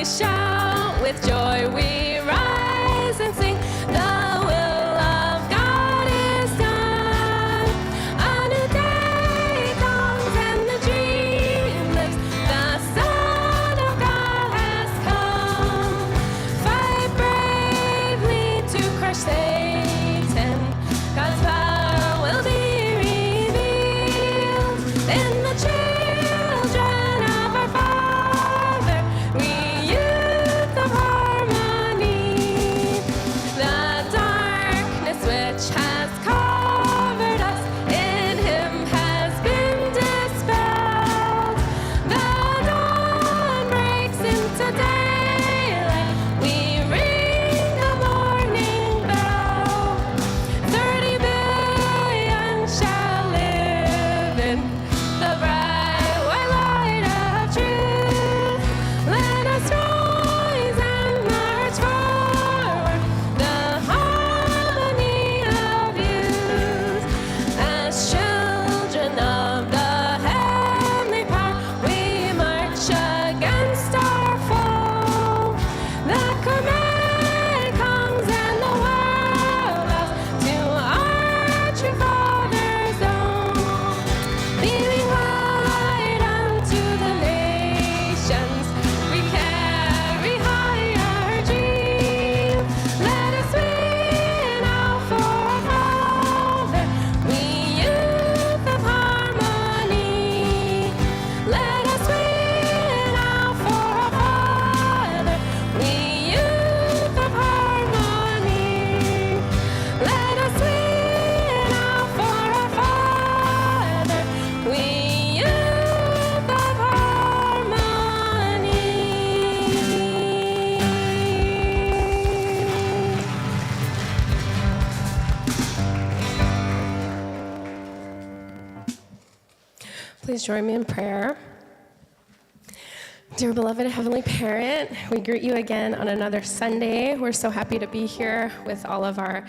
shout with joy, we rise and sing. The will of God is done. A new day dawns and the dream lives. The Son of God has come. Fight bravely to crush Satan. God's power will be revealed in the children of our Father. We youth of harmony. The darkness which has covered us in Him has been dispelled. The dawn breaks into daylight. We ring the morning bell. 30 billion shall live in the bright white light of truth. Let us rise and march forward, the harmony of youth. As children of the heavenly power, we march against our foe. The command comes and the world bows to our true Father's own. Beaming light unto the nations, we carry high our dream. Let us win out for our Father, we youth of harmony. Let us win out for our Father, we youth of harmony. Let us win out for our Father, we youth of harmony. Please join me in prayer. Dear beloved Heavenly Parent, we greet you again on another Sunday. We're so happy to be here with all of our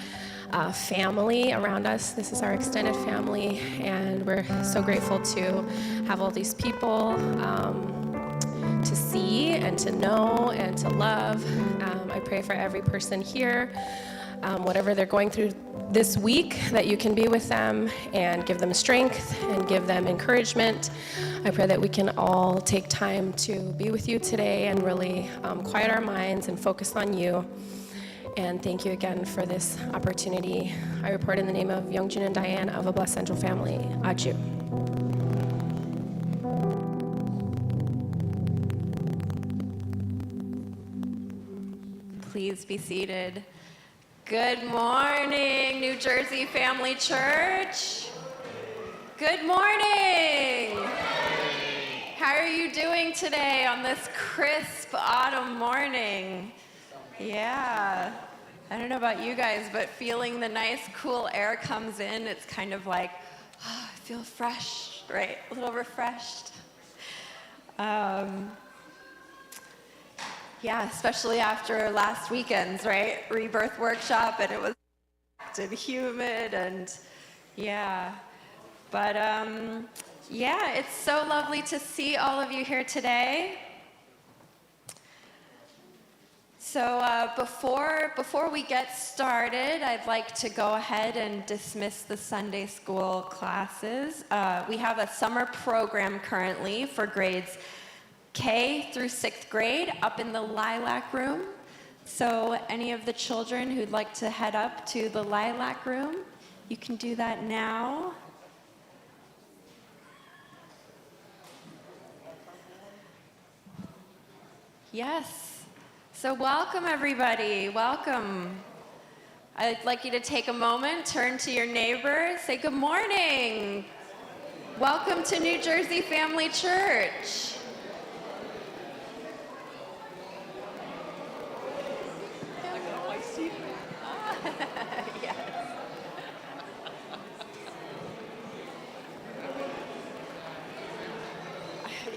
family around us. This is our extended family, and we're so grateful to have all these people to see and to know and to love. I pray for every person here, whatever they're going through this week, that you can be with them and give them strength and give them encouragement. I pray that we can all take time to be with you today and really quiet our minds and focus on you. And thank you again for this opportunity. I report in the name of Youngjun and Diane of a Blessed Central Family. Aju. Please be seated. Good morning, New Jersey Family Church. Good morning. How are you doing today on this crisp autumn morning? Yeah. I don't know about you guys, but feeling the nice cool air comes in, it's kind of like, oh, I feel fresh, right? A little refreshed. Yeah, especially after last weekend's, right? Rebirth workshop, and it was and humid, and yeah. But yeah, it's so lovely to see all of you here today. So before we get started, I'd like to go ahead and dismiss the Sunday school classes. We have a summer program currently for grades K through 6th grade up in the Lilac Room. So any of the children who'd like to head up to the Lilac Room, you can do that now. Yes. So welcome, everybody. Welcome. I'd like you to take a moment, turn to your neighbor, say good morning. Welcome to New Jersey Family Church. Yes.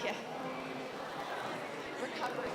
Yeah. Recovering.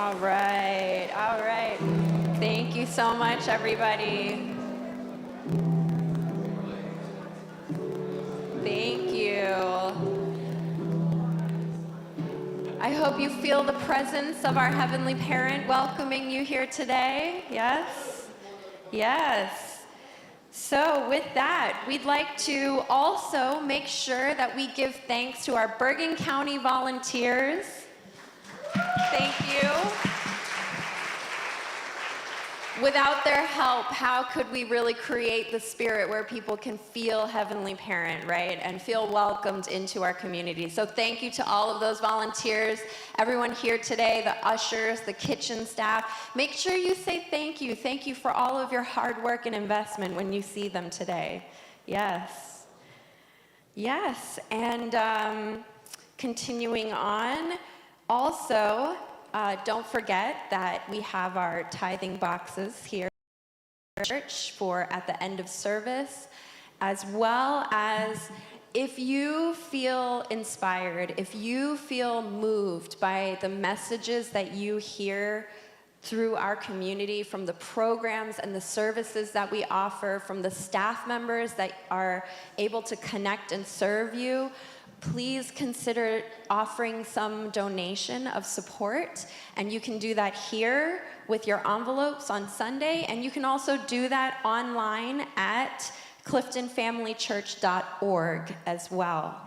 All right, all right. Thank you so much, everybody. Thank you. I hope you feel the presence of our Heavenly Parent welcoming you here today. Yes? Yes. So with that, we'd like to also make sure that we give thanks to our Bergen County volunteers. Thank you. Without their help, how could we really create the spirit where people can feel Heavenly Parent, right? And feel welcomed into our community. So thank you to all of those volunteers, everyone here today, the ushers, the kitchen staff. Make sure you say thank you. Thank you for all of your hard work and investment when you see them today. Yes. Yes, and continuing on, also, don't forget that we have our tithing boxes here at church for at the end of service, as well as if you feel inspired, if you feel moved by the messages that you hear through our community, from the programs and the services that we offer, from the staff members that are able to connect and serve you, please consider offering some donation of support. And you can do that here with your envelopes on Sunday. And you can also do that online at cliftonfamilychurch.org as well.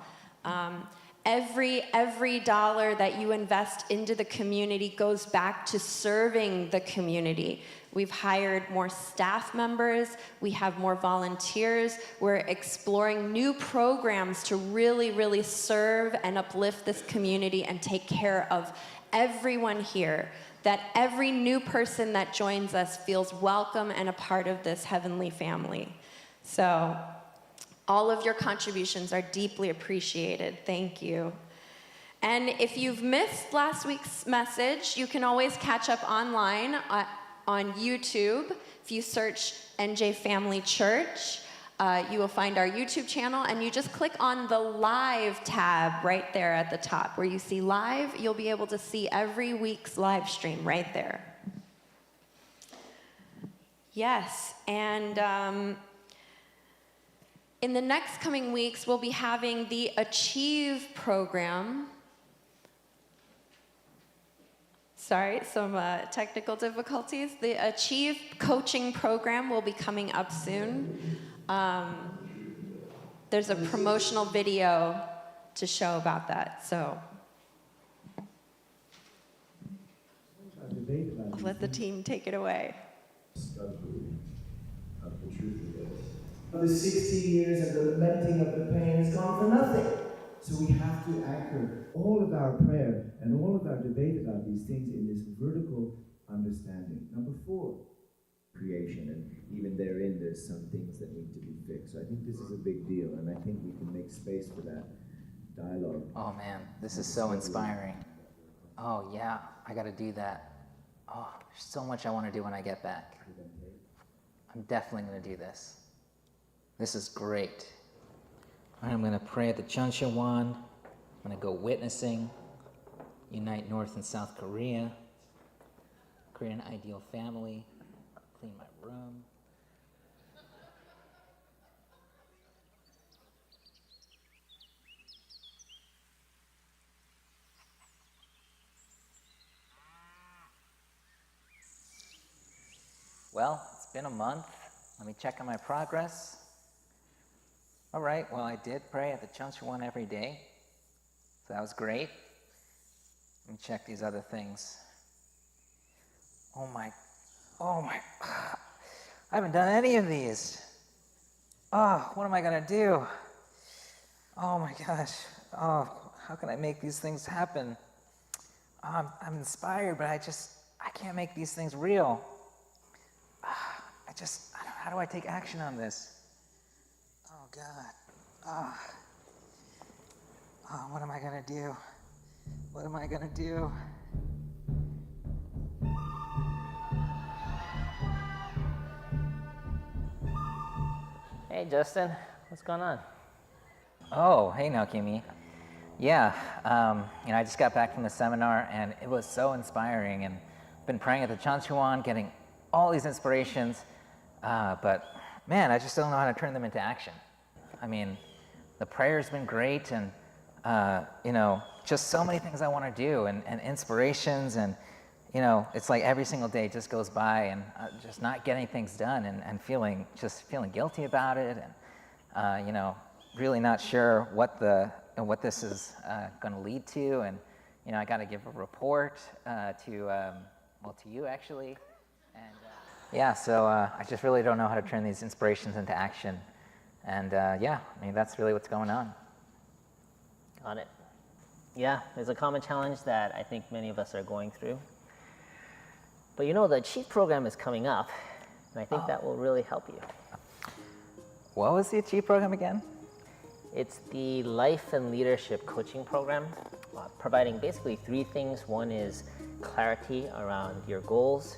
Every dollar that you invest into the community goes back to serving the community. We've hired more staff members, we have more volunteers, we're exploring new programs to really serve and uplift this community and take care of everyone here, that every new person that joins us feels welcome and a part of this heavenly family. So, all of your contributions are deeply appreciated. Thank you. And if you've missed last week's message, you can always catch up online on YouTube. If you search NJ Family Church, you will find our YouTube channel, and you just click on the live tab right there at the top. Where you see live, you'll be able to see every week's live stream right there. Yes, and in the next coming weeks, we'll be having the Achieve program. Sorry, some technical difficulties. The Achieve coaching program will be coming up soon. There's a promotional video to show about that, so I'll let the team take it away. The 60 years and the lamenting of the pain has gone for nothing. So we have to anchor all of our prayer and all of our debate about these things in this vertical understanding. Number 4, creation. And even therein, there's some things that need to be fixed. So I think this is a big deal, and I think we can make space for that dialogue. Oh man, this is so inspiring. Oh yeah, I gotta do that. Oh, there's so much I want to do when I get back. I'm definitely gonna do this. This is great. All right, I'm going to pray at the Chuncheon. I'm going to go witnessing, unite North and South Korea, create an ideal family, clean my room. Well, it's been a month. Let me check on my progress. All right, well, I did pray at the Chuncheon every day, so that was great. Let me check these other things. Oh my, I haven't done any of these. Oh, what am I gonna do? Oh my gosh, oh, how can I make these things happen? I'm inspired, but I can't make these things real. How do I take action on this? Oh God. Oh, what am I gonna do? What am I gonna do? Hey Justin, what's going on? Oh, hey Naokimi. Yeah, I just got back from the seminar and it was so inspiring, and been praying at the Chanchuan, getting all these inspirations, but man, I just don't know how to turn them into action. I mean, the prayer's been great, and just so many things I want to do, and inspirations, and it's like every single day just goes by, and just not getting things done, and feeling guilty about it, and really not sure what this is going to lead to, and I got to give a report to you actually, and so I just really don't know how to turn these inspirations into action, and that's really what's going on. Got it. Yeah, there's a common challenge that I think many of us are going through. But the Achieve program is coming up, and I think that will really help you. What was the Achieve program again? It's the life and leadership coaching program, providing basically 3 things. One is clarity around your goals,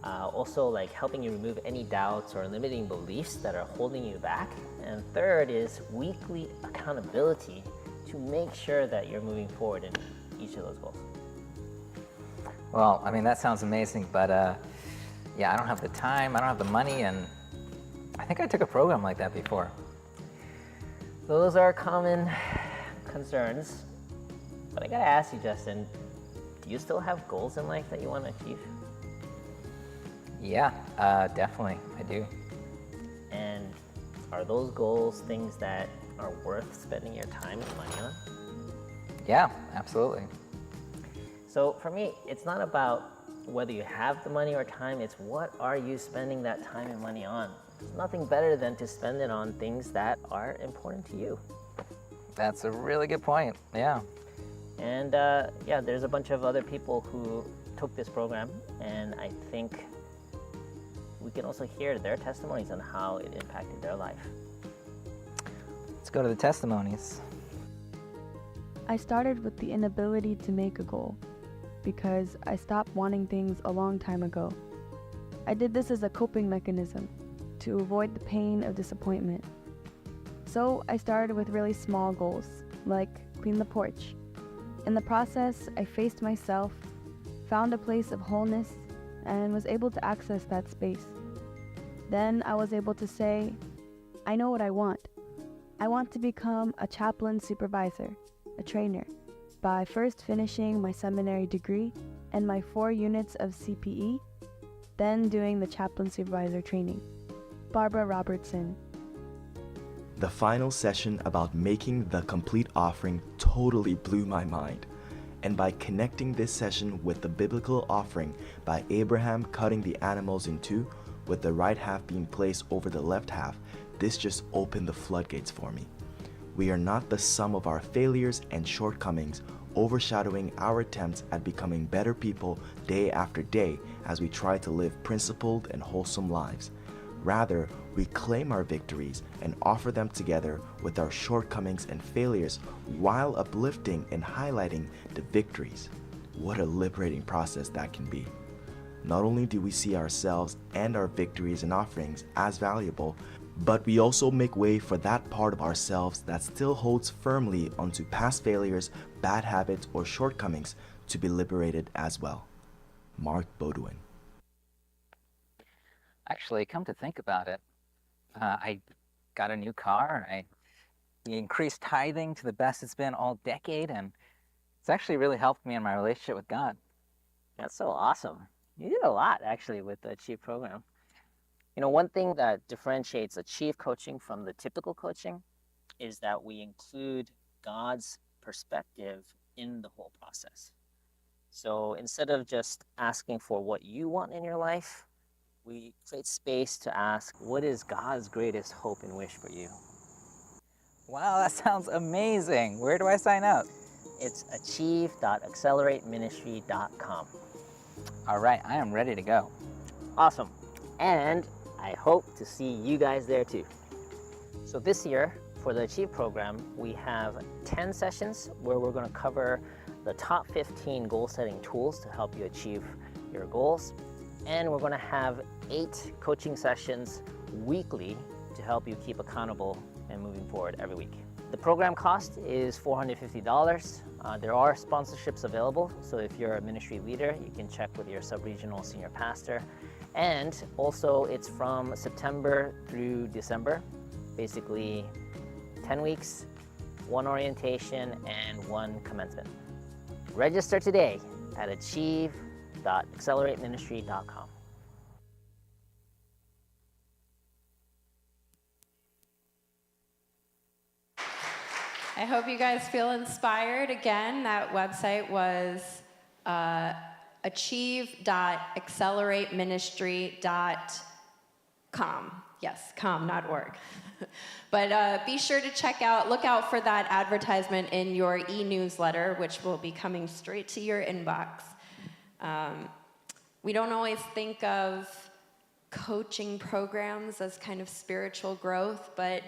also like helping you remove any doubts or limiting beliefs that are holding you back. And third is weekly accountability to make sure that you're moving forward in each of those goals. Well, I mean, that sounds amazing, but I don't have the time, I don't have the money, and I think I took a program like that before. Those are common concerns, but I gotta ask you, Justin, do you still have goals in life that you want to achieve? Yeah, definitely, I do. And are those goals things that are worth spending your time and money on? Yeah, absolutely. So for me, it's not about whether you have the money or time, it's what are you spending that time and money on? There's nothing better than to spend it on things that are important to you. That's a really good point, yeah. And there's a bunch of other people who took this program, and I think we can also hear their testimonies on how it impacted their life. Let's go to the testimonies. I started with the inability to make a goal because I stopped wanting things a long time ago. I did this as a coping mechanism to avoid the pain of disappointment. So I started with really small goals, like clean the porch. In the process, I faced myself, found a place of wholeness, and was able to access that space. Then I was able to say, I know what I want. I want to become a chaplain supervisor, a trainer, by first finishing my seminary degree and my 4 units of CPE, then doing the chaplain supervisor training. Barbara Robertson. The final session about making the complete offering totally blew my mind. And by connecting this session with the biblical offering by Abraham cutting the animals in 2, with the right half being placed over the left half, this just opened the floodgates for me. We are not the sum of our failures and shortcomings, overshadowing our attempts at becoming better people day after day as we try to live principled and wholesome lives. Rather, we claim our victories and offer them together with our shortcomings and failures while uplifting and highlighting the victories. What a liberating process that can be. Not only do we see ourselves and our victories and offerings as valuable, but we also make way for that part of ourselves that still holds firmly onto past failures, bad habits, or shortcomings to be liberated as well. Mark Baudouin. Actually, come to think about it, I got a new car. I increased tithing to the best it's been all decade, and it's actually really helped me in my relationship with God. That's so awesome. You did a lot, actually, with the Achieve program. One thing that differentiates Achieve coaching from the typical coaching is that we include God's perspective in the whole process. So instead of just asking for what you want in your life, we create space to ask, what is God's greatest hope and wish for you? Wow, that sounds amazing. Where do I sign up? It's achieve.accelerateministry.com. All right, I am ready to go. Awesome. And I hope to see you guys there too. So this year, for the Achieve program, we have 10 sessions where we're going to cover the top 15 goal-setting tools to help you achieve your goals. And we're going to have 8 coaching sessions weekly to help you keep accountable and moving forward every week. The program cost is $450, There are sponsorships available, so if you're a ministry leader, you can check with your sub-regional senior pastor. And also, it's from September through December, basically 10 weeks, 1 orientation, and 1 commencement. Register today at achieve.accelerateministry.com. I hope you guys feel inspired. Again, that website was achieve.accelerateministry.com. Yes, com, not org. But be sure to look out for that advertisement in your e-newsletter, which will be coming straight to your inbox. We don't always think of coaching programs as kind of spiritual growth, but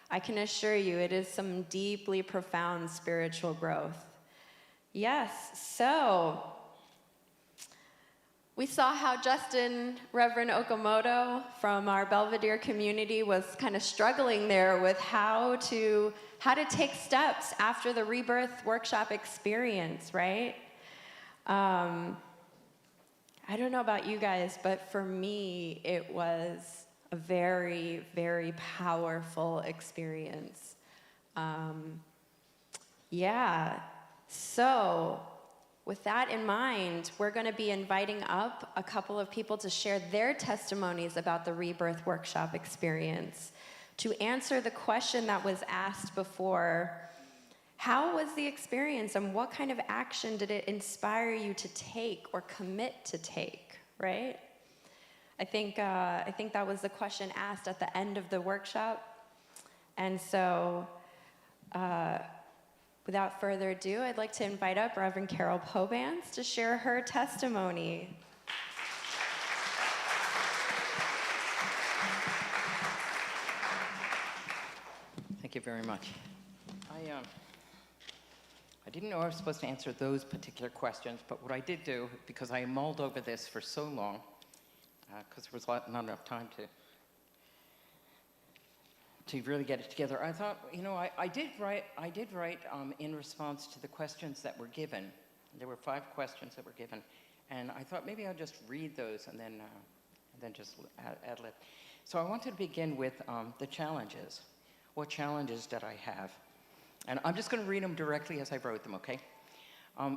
I can assure you it is some deeply profound spiritual growth. Yes, so we saw how Reverend Okamoto from our Belvedere community was kind of struggling there with how to take steps after the Rebirth Workshop experience, right? I don't know about you guys, but for me, it was a very, very powerful experience. So with that in mind, we're going to be inviting up a couple of people to share their testimonies about the Rebirth Workshop experience. To answer the question that was asked before, how was the experience and what kind of action did it inspire you to take or commit to take, right? I think that was the question asked at the end of the workshop. And so, without further ado, I'd like to invite up Reverend Carol Pobans to share her testimony. Thank you very much. I didn't know I was supposed to answer those particular questions, but what I did do, because I mulled over this for so long, because there was not enough time to really get it together, I thought, I did write in response to the questions that were given. There were 5 questions that were given, and I thought maybe I'll just read those and then just ad lib. So I wanted to begin with the challenges. What challenges did I have? And I'm just going to read them directly as I wrote them, okay?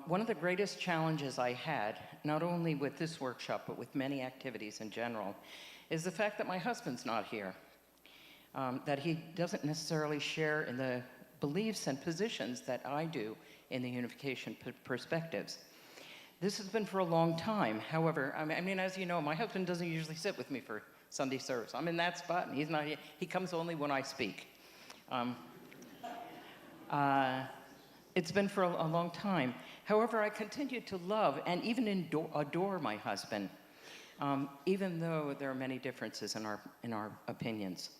One of the greatest challenges I had, not only with this workshop, but with many activities in general, is the fact that my husband's not here. That he doesn't necessarily share in the beliefs and positions that I do in the unification perspectives. This has been for a long time. However, I mean, as you know, my husband doesn't usually sit with me for Sunday service. I'm in that spot, and he's not here. He comes only when I speak. It's been for a long time. However, I continue to love and even adore my husband, even though there are many differences in our opinions.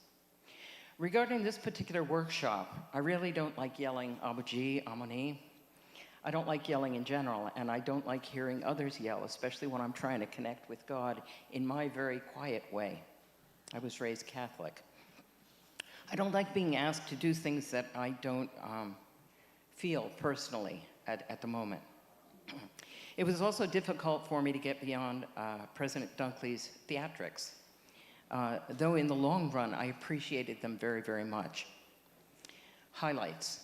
Regarding this particular workshop, I really don't like yelling Abuji, Amoni. I don't like yelling in general, and I don't like hearing others yell, especially when I'm trying to connect with God in my very quiet way. I was raised Catholic. I don't like being asked to do things that I don't feel personally at the moment. It was also difficult for me to get beyond President Dunkley's theatrics, though in the long run, I appreciated them very, very much. Highlights.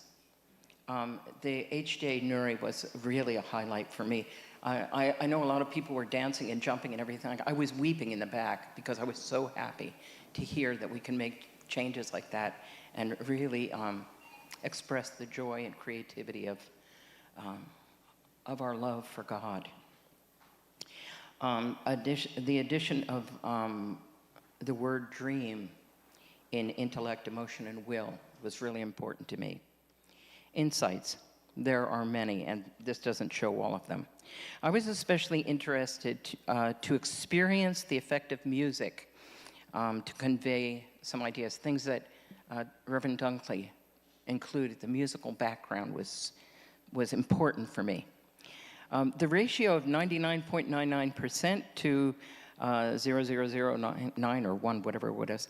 The HJ Nuri was really a highlight for me. I know a lot of people were dancing and jumping and everything. I was weeping in the back because I was so happy to hear that we can make changes like that and really express the joy and creativity of our love for God. The addition of the word dream in intellect, emotion, and will was really important to me. Insights. There are many, and this doesn't show all of them. I was especially interested to experience the effect of music to convey some ideas, things that Reverend Dunkley included. The musical background was important for me. The ratio of 99.99% to 0.0009 or 1, whatever it is,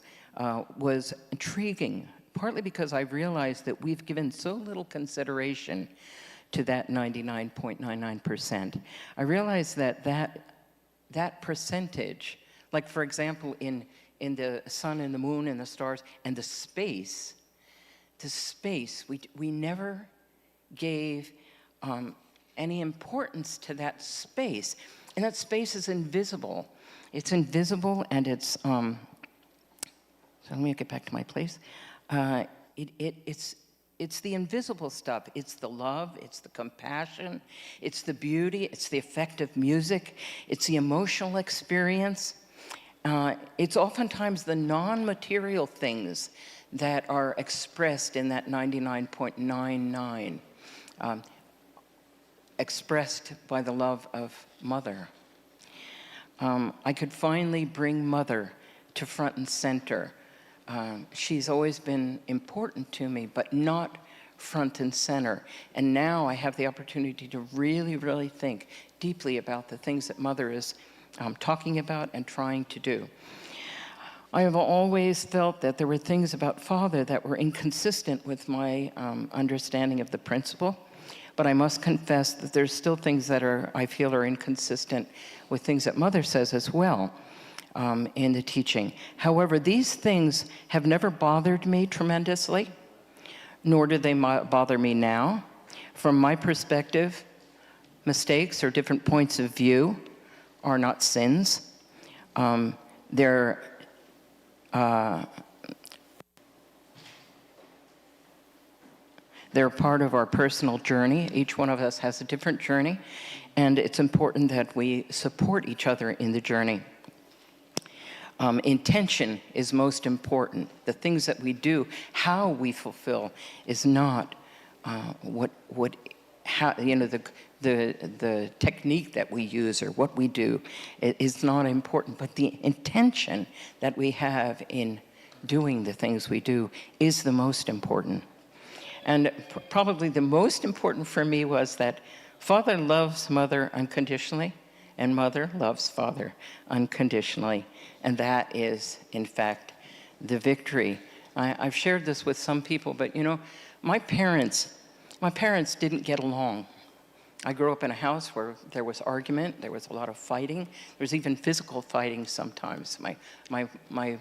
was intriguing, partly because I realized that we've given so little consideration to that 99.99%. I realized that percentage, like for example, in the sun and the moon and the stars and the space, we never gave any importance to that space. And that space is invisible. It's invisible, and it's, so let me get back to my place. It's the invisible stuff. It's the love, it's the compassion, it's the beauty, it's the effect of music, it's the emotional experience. It's oftentimes the non-material things that are expressed in that 99.99, expressed by the love of Mother. I could finally bring Mother to front and center. She's always been important to me, but not front and center. And now I have the opportunity to really, really think deeply about the things that Mother is talking about and trying to do. I have always felt that there were things about Father that were inconsistent with my understanding of the principle, but I must confess that there's still things that I feel are inconsistent with things that Mother says as well in the teaching. However, these things have never bothered me tremendously, nor do they bother me now. From my perspective, mistakes or different points of view are not sins. They're part of our personal journey. Each one of us has a different journey, and it's important that we support each other in the journey. Intention is most important. The things that we do, how we fulfill, is not the technique that we use or what we do is not important, but the intention that we have in doing the things we do is the most important. And probably the most important for me was that Father loves Mother unconditionally, and Mother loves Father unconditionally. And that is, in fact, the victory. I've shared this with some people, but you know, my parents didn't get along. I grew up in a house where there was argument, there was a lot of fighting, there was even physical fighting sometimes. My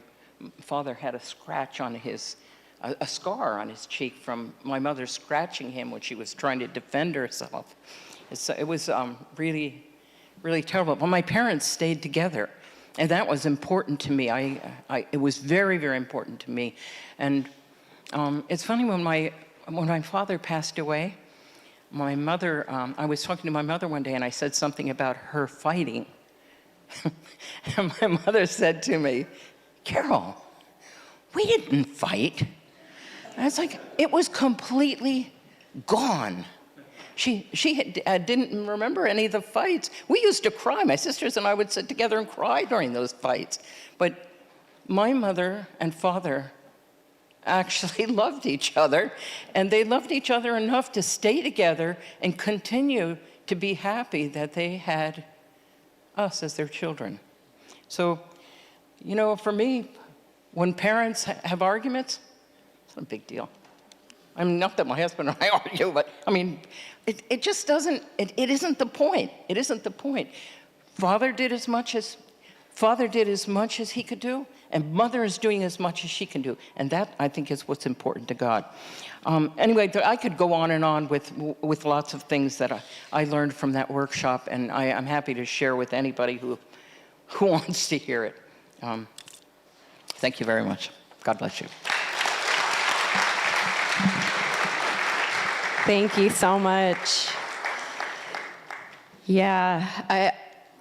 father had a scratch on a scar on his cheek from my mother scratching him when she was trying to defend herself. It was really, really terrible. But my parents stayed together, and that was important to me. It was very, very important to me. And it's funny, when my father passed away, my mother, I was talking to my mother one day, and I said something about her fighting. And my mother said to me, "Carol, we didn't fight." And I was like, it was completely gone. She didn't remember any of the fights. We used to cry. My sisters and I would sit together and cry during those fights. But my mother and father actually loved each other, and they loved each other enough to stay together and continue to be happy that they had us as their children. So, you know, for me, when parents have arguments, it's not a big deal. I mean, not that my husband and I argue, but I mean, it just doesn't, it isn't the point. It isn't the point. Father did as much as he could do, and Mother is doing as much as she can do. And that, I think, is what's important to God. Anyway, I could go on and on with lots of things that I learned from that workshop, and I'm happy to share with anybody who wants to hear it. Thank you very much. God bless you. Thank you so much. Yeah,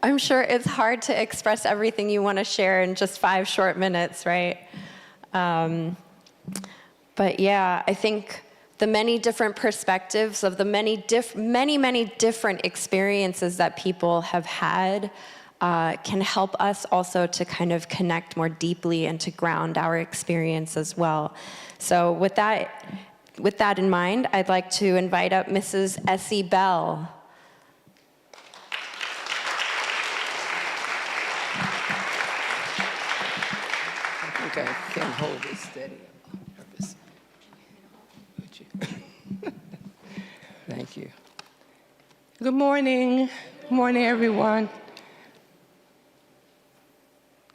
I'm sure it's hard to express everything you want to share in just 5 short minutes, right? But yeah, I think the many different perspectives of the many different experiences that people have had can help us also to kind of connect more deeply and to ground our experience as well. So with that in mind, I'd like to invite up Mrs. Essie Bell. I think I can hold it steady on purpose. Would you? Thank you. Good morning. Good morning, everyone.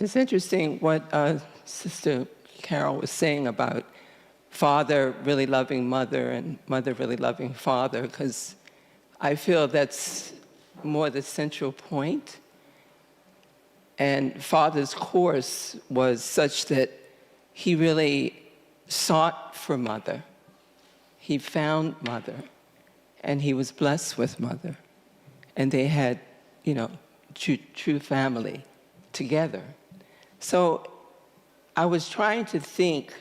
It's interesting what Sister Carol was saying about father really loving mother and mother really loving father, because I feel that's more the central point. And father's course was such that he really sought for mother. He found mother, and he was blessed with mother. And they had, true family together. So I was trying to think,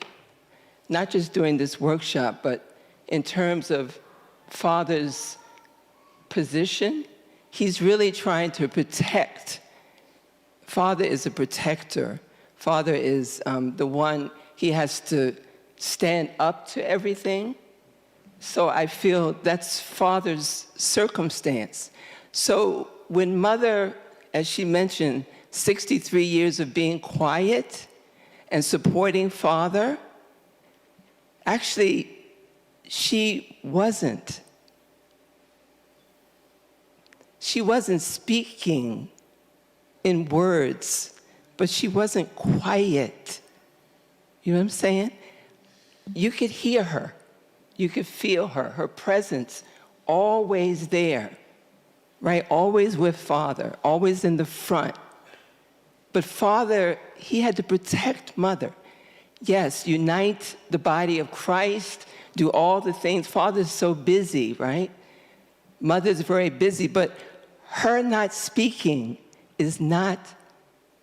not just during this workshop, but in terms of father's position, he's really trying to protect. Father is a protector. Father is the one, he has to stand up to everything. So I feel that's father's circumstance. So when mother, as she mentioned, 63 years of being quiet and supporting father, actually, she wasn't speaking in words, but she wasn't quiet. You know what I'm saying? You could hear her. You could feel her presence always there, right? Always with father, always in the front. But father, he had to protect mother. Yes, unite the body of Christ, do all the things. Father's so busy, right? Mother's very busy, but her not speaking is not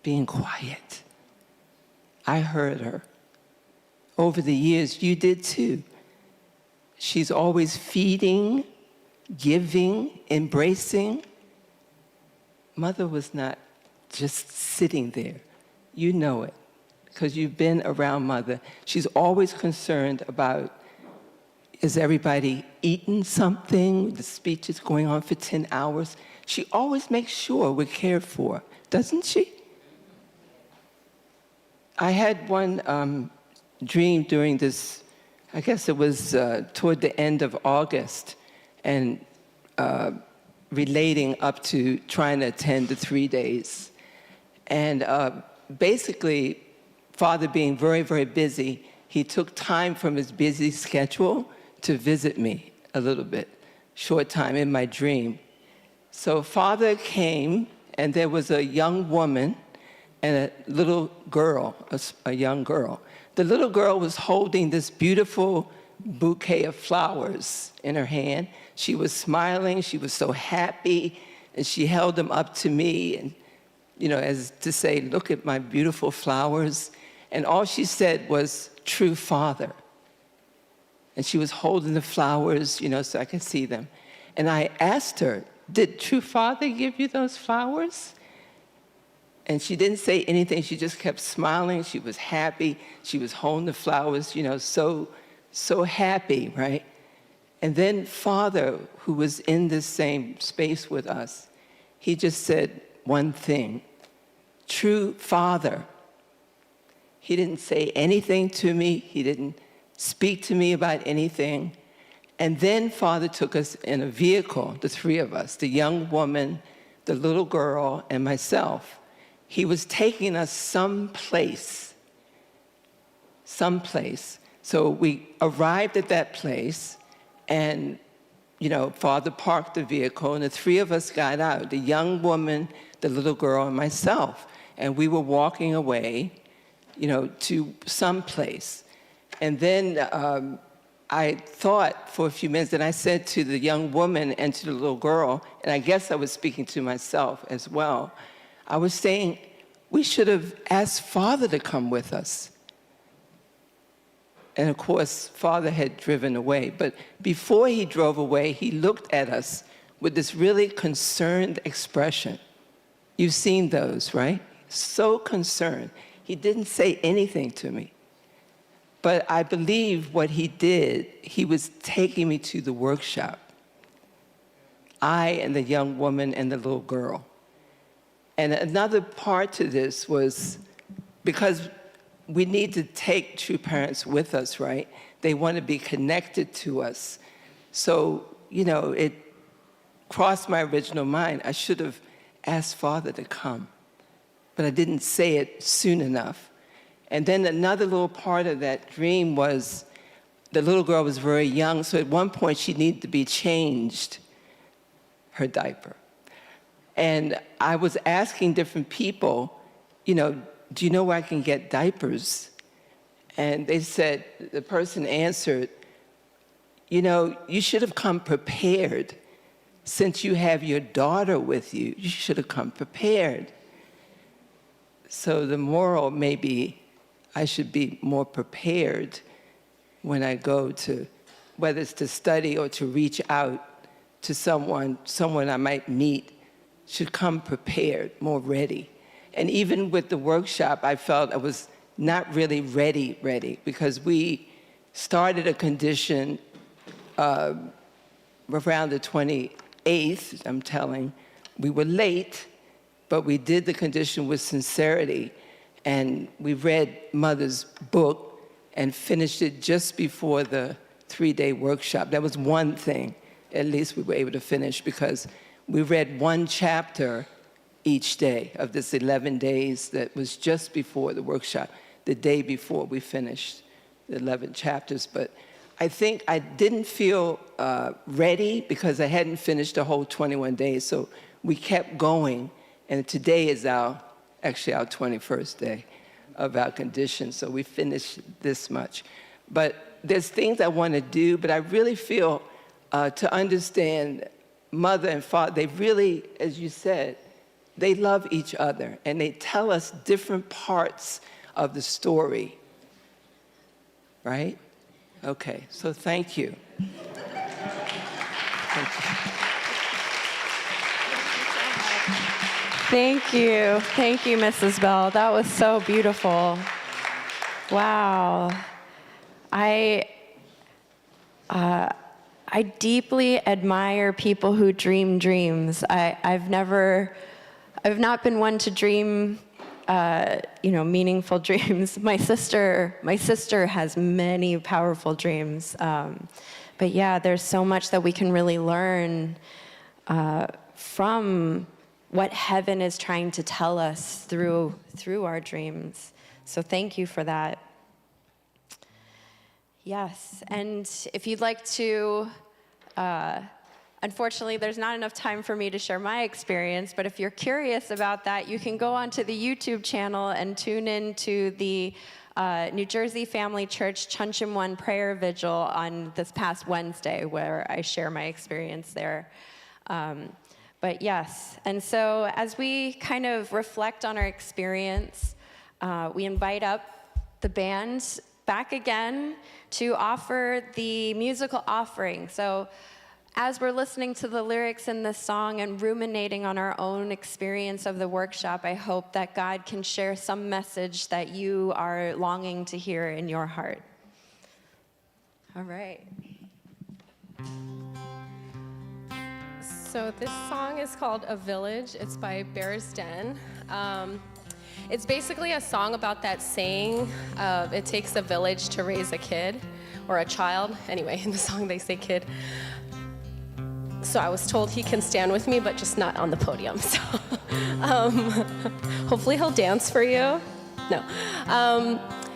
being quiet. I heard her. Over the years, you did too. She's always feeding, giving, embracing. Mother was not just sitting there. You know it, because you've been around mother. She's always concerned about, is everybody eating something? The speech is going on for 10 hours. She always makes sure we're cared for, doesn't she? I had one dream during this, I guess it was toward the end of August, and relating up to trying to attend the 3 days. And basically, father being very, very busy, he took time from his busy schedule to visit me a little bit, short time in my dream. So father came, and there was a young woman and a little girl, a young girl. The little girl was holding this beautiful bouquet of flowers in her hand. She was smiling, she was so happy, and she held them up to me, and as to say, look at my beautiful flowers. And all she said was, true father. And she was holding the flowers, so I could see them. And I asked her, did true father give you those flowers? And she didn't say anything. She just kept smiling. She was happy. She was holding the flowers, so happy, right? And then father, who was in the same space with us, he just said one thing, true father. He didn't say anything to me. He didn't speak to me about anything. And then father took us in a vehicle, the three of us, the young woman, the little girl, and myself. He was taking us someplace. So we arrived at that place, and father parked the vehicle, and the three of us got out, the young woman, the little girl, and myself. And we were walking away, to some place. And then I thought for a few minutes, and I said to the young woman and to the little girl, and I guess I was speaking to myself as well, I was saying, we should have asked father to come with us. And of course, father had driven away. But before he drove away, he looked at us with this really concerned expression. You've seen those, right? So concerned. He didn't say anything to me. But I believe what he did, he was taking me to the workshop. I and the young woman and the little girl. And another part to this was because we need to take true parents with us, right? They want to be connected to us. So, crossed my original mind, I should have asked Father to come, but I didn't say it soon enough. And then another little part of that dream was the little girl was very young, so at one point she needed to be changed, her diaper. And I was asking different people, do you know where I can get diapers? And they said, the person answered, you should have come prepared. Since you have your daughter with you, you should have come prepared. So the moral may be, I should be more prepared when I go to, whether it's to study or to reach out to someone I might meet, should come prepared, more ready. And even with the workshop, I felt I was not really ready, because we started a condition around the 28th, I'm telling. We were late, but we did the condition with sincerity, and we read Mother's book and finished it just before the 3-day workshop. That was one thing, at least we were able to finish, because we read one chapter each day of this 11 days that was just before the workshop, the day before we finished the 11 chapters. But I think I didn't feel ready because I hadn't finished the whole 21 days, so we kept going, and today is actually our 21st day of our condition, so we finished this much. But there's things I want to do, but I really feel to understand Mother and Father, they really, as you said, they love each other, and they tell us different parts of the story, right? Okay, so thank you. Thank you. Thank you, Mrs. Bell. That was so beautiful. Wow. I deeply admire people who dream dreams. I've not been one to dream, meaningful dreams. My sister has many powerful dreams. But yeah, there's so much that we can really learn from what heaven is trying to tell us through our dreams. So thank you for that. Yes, and if you'd like to, unfortunately, there's not enough time for me to share my experience, but if you're curious about that, you can go onto the YouTube channel and tune in to the New Jersey Family Church Chuncheon Prayer Vigil on this past Wednesday, where I share my experience there. But yes, and so as we kind of reflect on our experience, we invite up the band back again to offer the musical offering. So as we're listening to the lyrics in this song and ruminating on our own experience of the workshop, I hope that God can share some message that you are longing to hear in your heart. All right. So this song is called A Village. It's by Bear's Den. It's basically a song about that saying of it takes a village to raise a kid or a child. Anyway, in the song they say kid. So I was told he can stand with me, but just not on the podium. So hopefully he'll dance for you. No.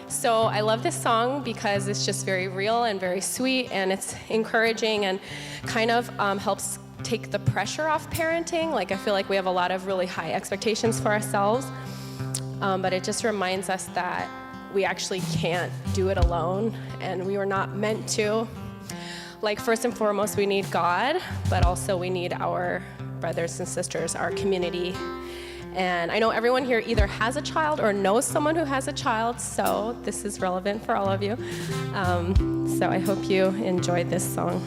So I love this song because it's just very real and very sweet, and it's encouraging and kind of helps take the pressure off parenting. Like, I feel like we have a lot of really high expectations for ourselves, but it just reminds us that we actually can't do it alone, and we were not meant to. Like, first and foremost, we need God, but also we need our brothers and sisters, our community. And I know everyone here either has a child or knows someone who has a child, so this is relevant for all of you. So I hope you enjoyed this song.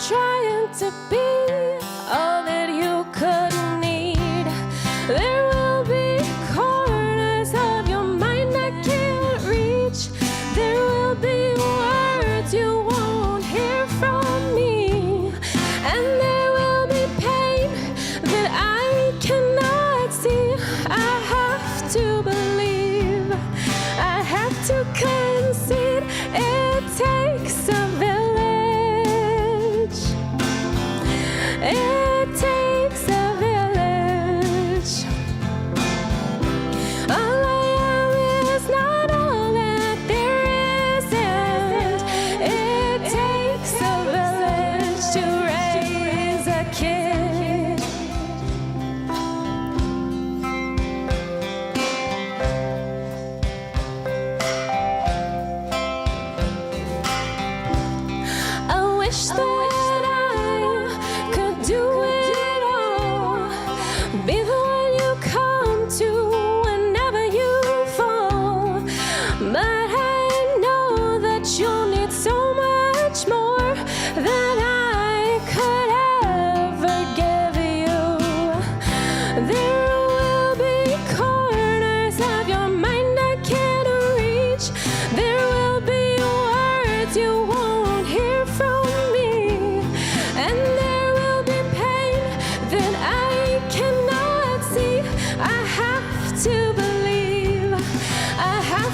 Trying to be all that you could need. There will be corners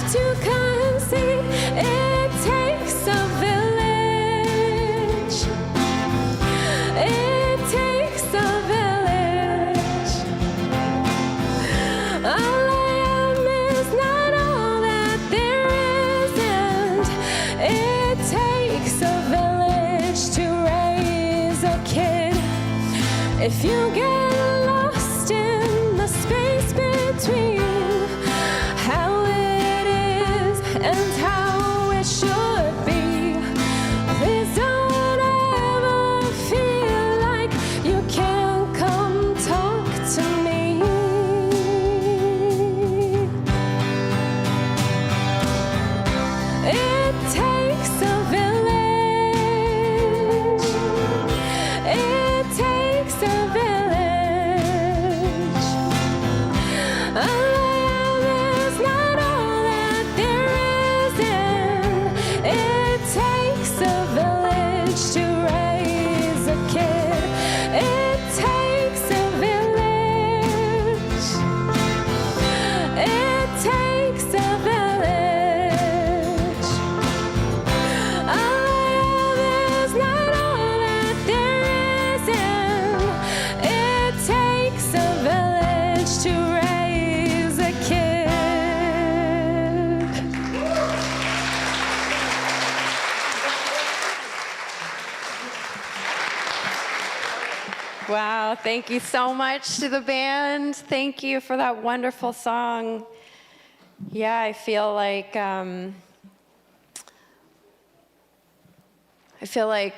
have to concede. It takes a village. It takes a village. All I am is not all that there is, and it takes a village to raise a kid. If you get lost in the space between how it is and how it should be, please don't ever feel like you can't come talk to me. It takes a village. It takes a village. All I am is not all that there is, and it takes a village to raise a kid. It takes a village. It takes a village. All I am is not all that there is, and it takes a village to raise a kid. Wow, thank you so much to the band. Thank you for that wonderful song. Yeah, I feel like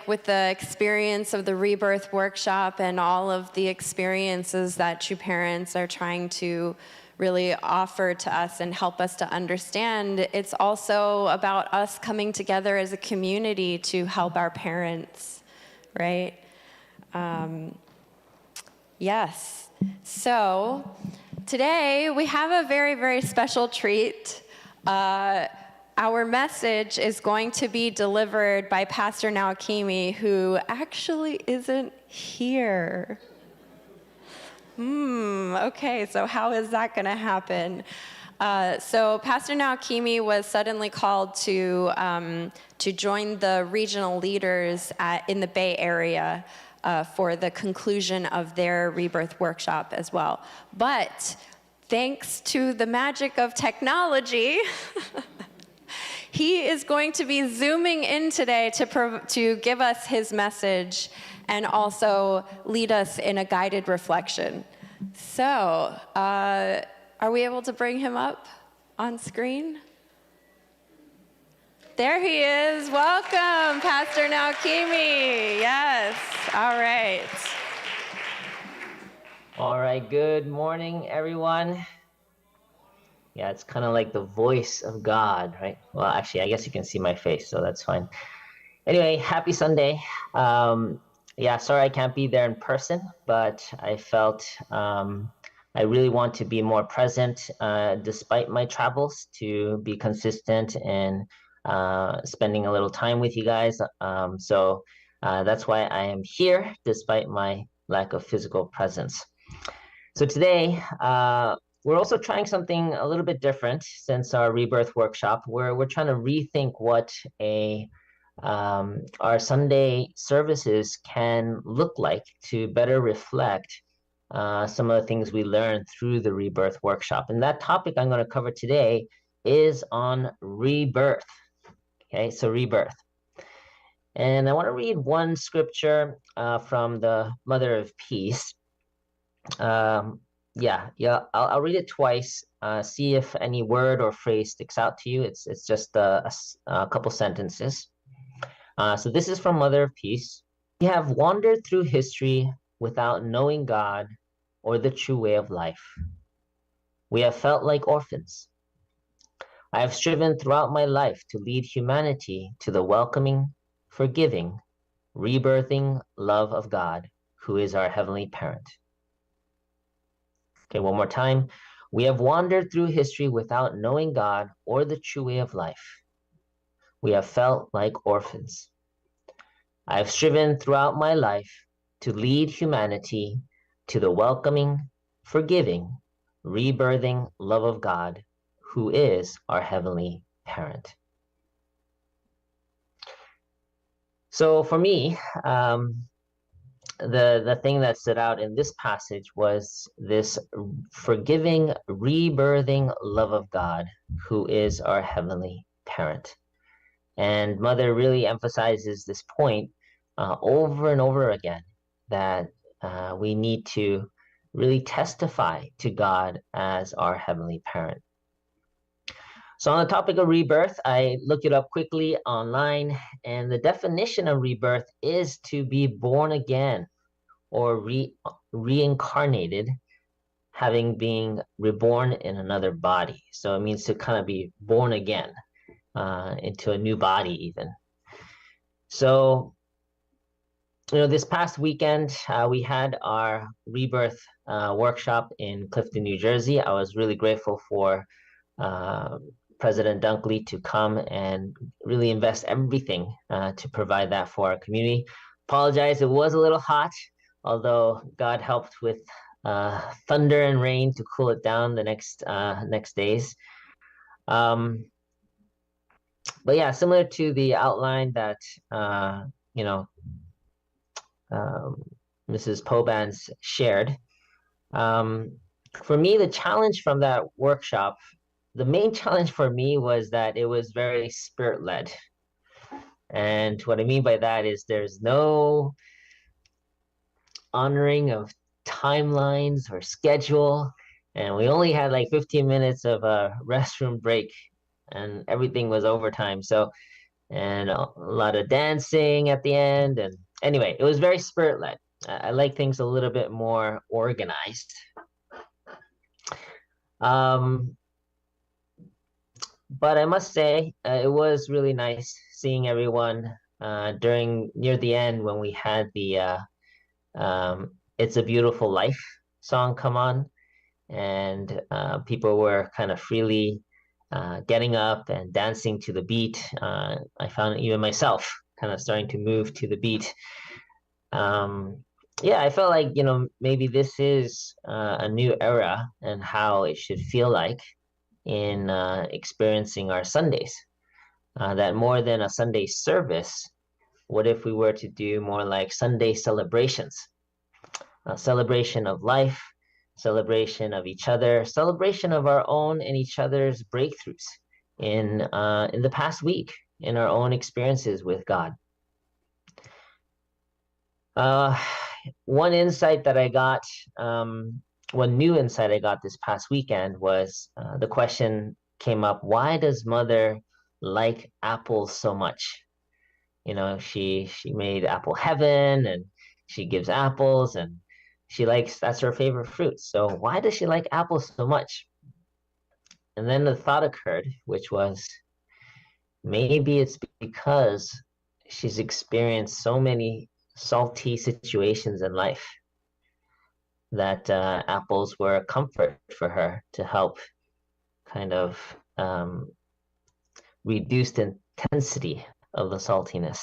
with the experience of the Rebirth Workshop and all of the experiences that you parents are trying to really offer to us and help us to understand, it's also about us coming together as a community to help our parents, right? Yes. So today we have a very, very special treat. Our message is going to be delivered by Pastor Naokimi, who actually isn't here. Okay, so how is that going to happen? So Pastor Naokimi was suddenly called to join the regional leaders in the Bay Area for the conclusion of their Rebirth Workshop as well. But thanks to the magic of technology, he is going to be zooming in today to give us his message and also lead us in a guided reflection. So, are we able to bring him up on screen? There he is. Welcome, Pastor Naokimi. Yes. All right. All right, good morning, everyone. Yeah, it's kind of like the voice of God, right? Well, actually, I guess you can see my face, so that's fine. Anyway, happy Sunday. Yeah, sorry I can't be there in person, but I felt I really want to be more present despite my travels, to be consistent and spending a little time with you guys. So that's why I am here despite my lack of physical presence. So today, we're also trying something a little bit different since our Rebirth Workshop. We're trying to rethink what our Sunday services can look like to better reflect some of the things we learned through the Rebirth Workshop. And that topic I'm going to cover today is on rebirth. Okay, so rebirth. And I want to read one scripture from the Mother of Peace. I'll read it twice. See if any word or phrase sticks out to you. It's just a couple sentences. So this is from Mother of Peace. We have wandered through history without knowing God or the true way of life. We have felt like orphans. I have striven throughout my life to lead humanity to the welcoming, forgiving, rebirthing love of God, who is our heavenly parent. Okay, one more time. We have wandered through history without knowing God or the true way of life. We have felt like orphans. I have striven throughout my life to lead humanity to the welcoming, forgiving, rebirthing love of God, who is our heavenly parent. So for me, the thing that stood out in this passage was this forgiving, rebirthing love of God, who is our heavenly parent. And Mother really emphasizes this point over and over again, that we need to really testify to God as our heavenly parent. So on the topic of rebirth, I looked it up quickly online, and the definition of rebirth is to be born again or reincarnated, having been reborn in another body. So it means to kind of be born again into a new body even. So, this past weekend, we had our rebirth workshop in Clifton, New Jersey. I was really grateful for President Dunkley to come and really invest everything to provide that for our community. Apologize, it was a little hot, although God helped with thunder and rain to cool it down the next days. But yeah, similar to the outline that Mrs. Pobans shared. For me, the challenge from that workshop, the main challenge for me was that it was very spirit-led. And what I mean by that is there's no honoring of timelines or schedule. And we only had like 15 minutes of a restroom break, and everything was overtime. So, and a lot of dancing at the end. And anyway, it was very spirit-led. I like things a little bit more organized. But I must say, it was really nice seeing everyone near the end when we had the It's a Beautiful Life song come on, and people were kind of freely getting up and dancing to the beat. I found even myself kind of starting to move to the beat. Yeah, I felt like, maybe this is a new era and how it should feel like in experiencing our Sundays. That more than a Sunday service, what if we were to do more like Sunday celebrations? A celebration of life, celebration of each other, celebration of our own and each other's breakthroughs in the past week, in our own experiences with God. One insight that I got, one new insight I got this past weekend was the question came up, why does Mother like apples so much? She made apple heaven, and she gives apples, and that's her favorite fruit. So why does she like apples so much? And then the thought occurred, which was, maybe it's because she's experienced so many salty situations in life that apples were a comfort for her to help kind of reduce the intensity of the saltiness.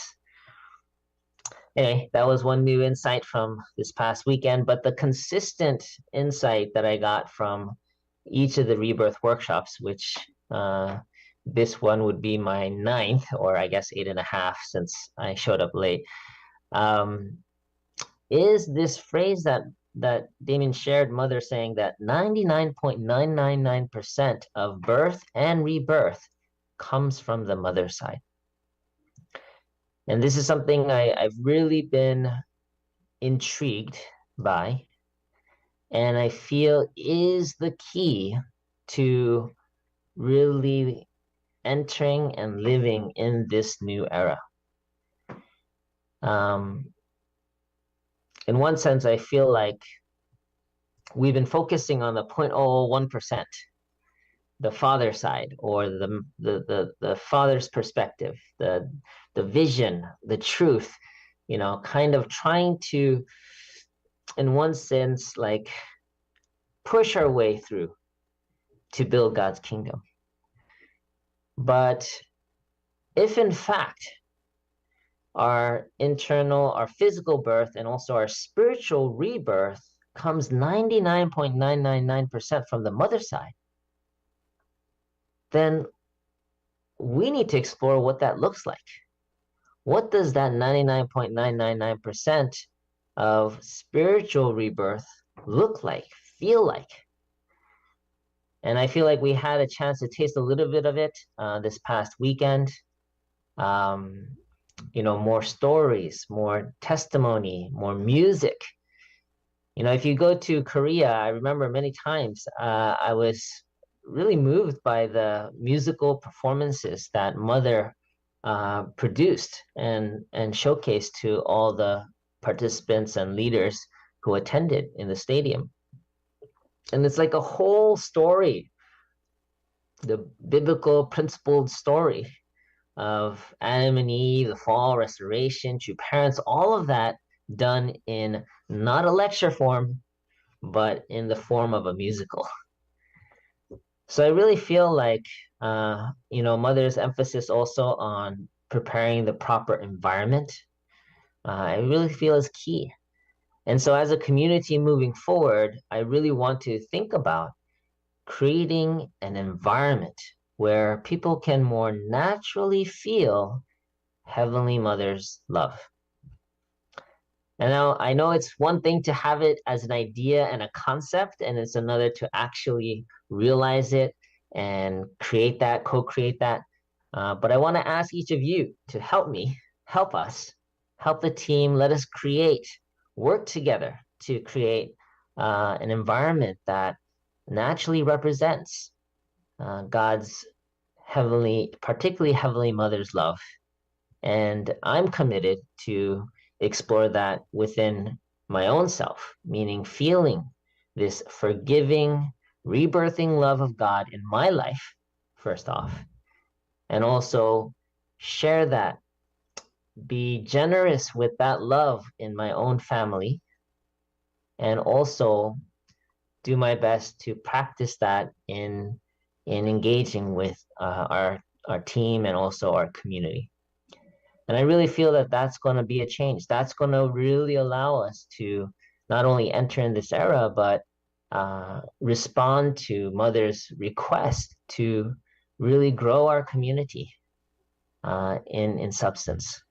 Anyway, that was one new insight from this past weekend, but the consistent insight that I got from each of the rebirth workshops, which this one would be my 9th, or I guess 8.5 since I showed up late, is this phrase that Damien shared, Mother saying that 99.999% of birth and rebirth comes from the mother side. And this is something I've really been intrigued by, and I feel is the key to really entering and living in this new era. In one sense, I feel like we've been focusing on the 0.01%, the father side, or the father's perspective, the vision, the truth, kind of trying to, in one sense, like push our way through to build God's kingdom. But if in fact our physical birth and also our spiritual rebirth comes 99.999% from the mother side, then we need to explore what that looks like. What does that 99.999% of spiritual rebirth look like, feel like? And I feel like we had a chance to taste a little bit of it this past weekend. More stories, more testimony, more music. If you go to Korea, I remember many times I was really moved by the musical performances that Mother produced and showcased to all the participants and leaders who attended in the stadium. And it's like a whole story, the biblical principled story of Adam and Eve, the fall, restoration, true parents, all of that done in not a lecture form, but in the form of a musical. So I really feel like, Mother's emphasis also on preparing the proper environment, I really feel is key. And so as a community moving forward, I really want to think about creating an environment where people can more naturally feel Heavenly Mother's love. And now I know it's one thing to have it as an idea and a concept, and it's another to actually realize it and create that, co-create that. But I want to ask each of you to help me, help us, help the team, let us work together to create an environment that naturally represents God's particularly Heavenly Mother's love. And I'm committed to explore that within my own self, meaning feeling this forgiving, rebirthing love of God in my life, first off, and also share that, be generous with that love in my own family, and also do my best to practice that in engaging with our team and also our community. And I really feel that that's going to be a change. That's going to really allow us to not only enter in this era, but respond to Mother's request to really grow our community in substance.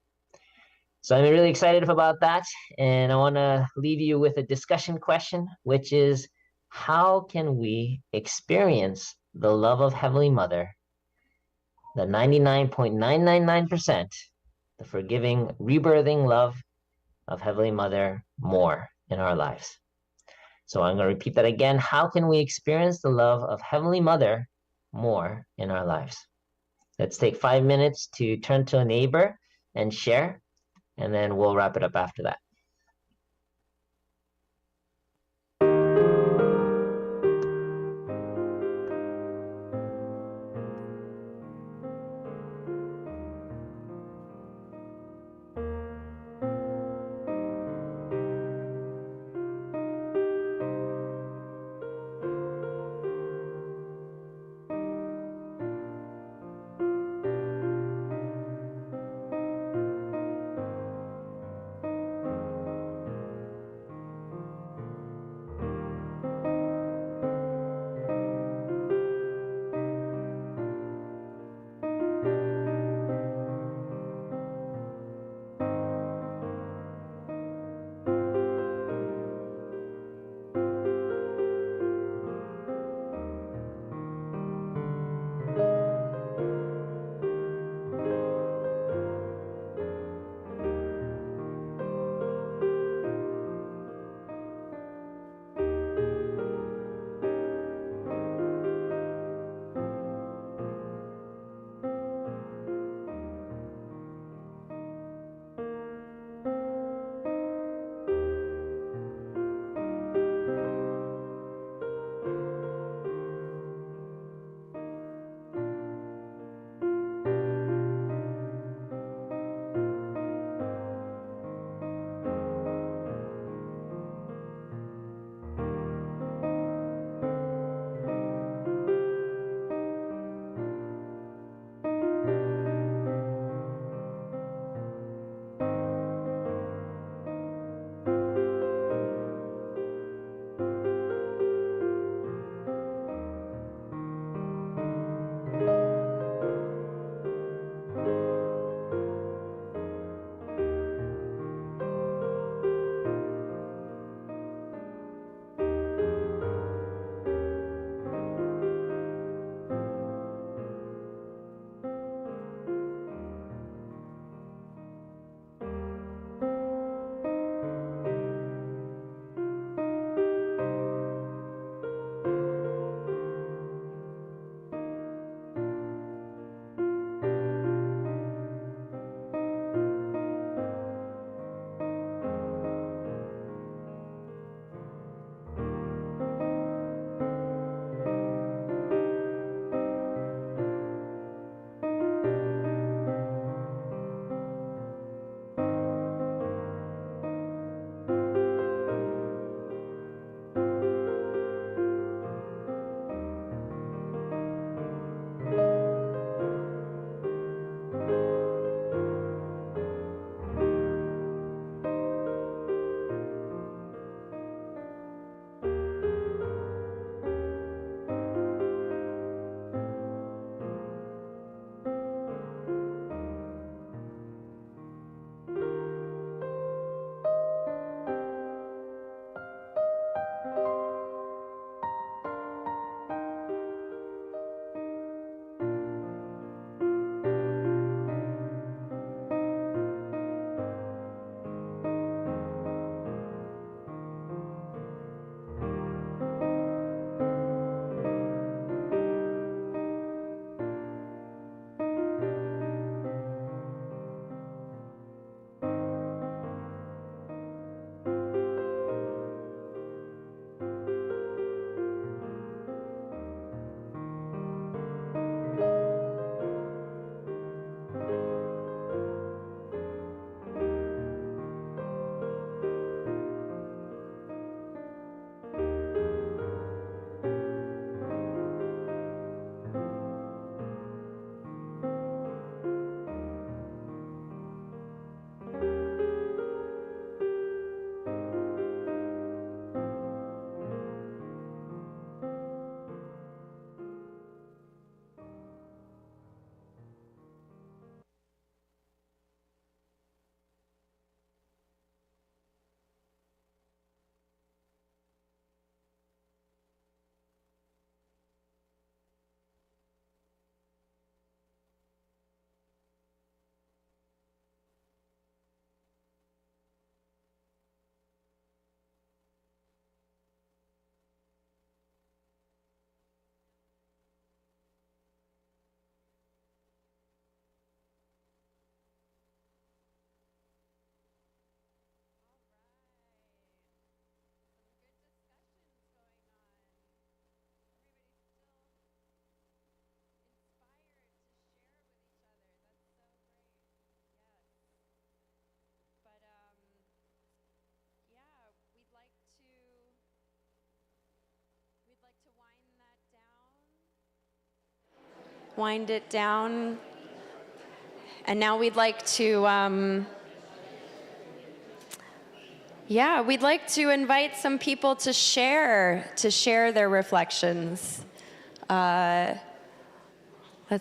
So I'm really excited about that. And I want to leave you with a discussion question, which is, how can we experience the love of Heavenly Mother, the 99.999%, the forgiving, rebirthing love of Heavenly Mother more in our lives? So I'm going to repeat that again. How can we experience the love of Heavenly Mother more in our lives? Let's take 5 minutes to turn to a neighbor and share, and then we'll wrap it up after that. wind it down. And now we'd like to, we'd like to invite some people to share their reflections. Let's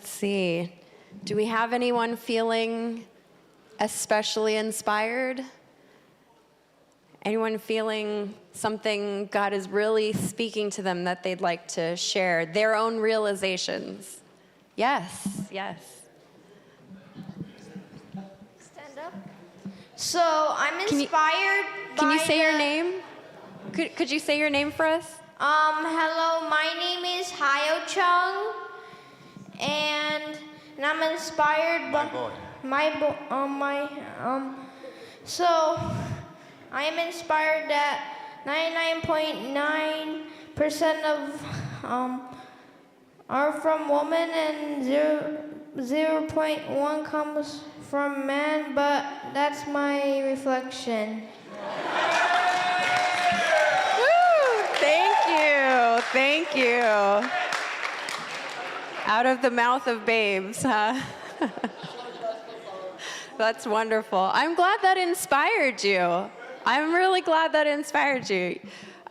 see. Do we have anyone feeling especially inspired? Anyone feeling something God is really speaking to them that they'd like to share, their own realizations? Yes, yes. Stand up. So I'm inspired Can you by say your name? Could you say your name for us? Hello, my name is Hayo Chung, and I'm inspired by So I am inspired that 99.9% of are from women and 0.1 comes from men, but that's my reflection. Thank you. Out of the mouth of babes, huh? That's wonderful. I'm glad that inspired you. I'm really glad that inspired you.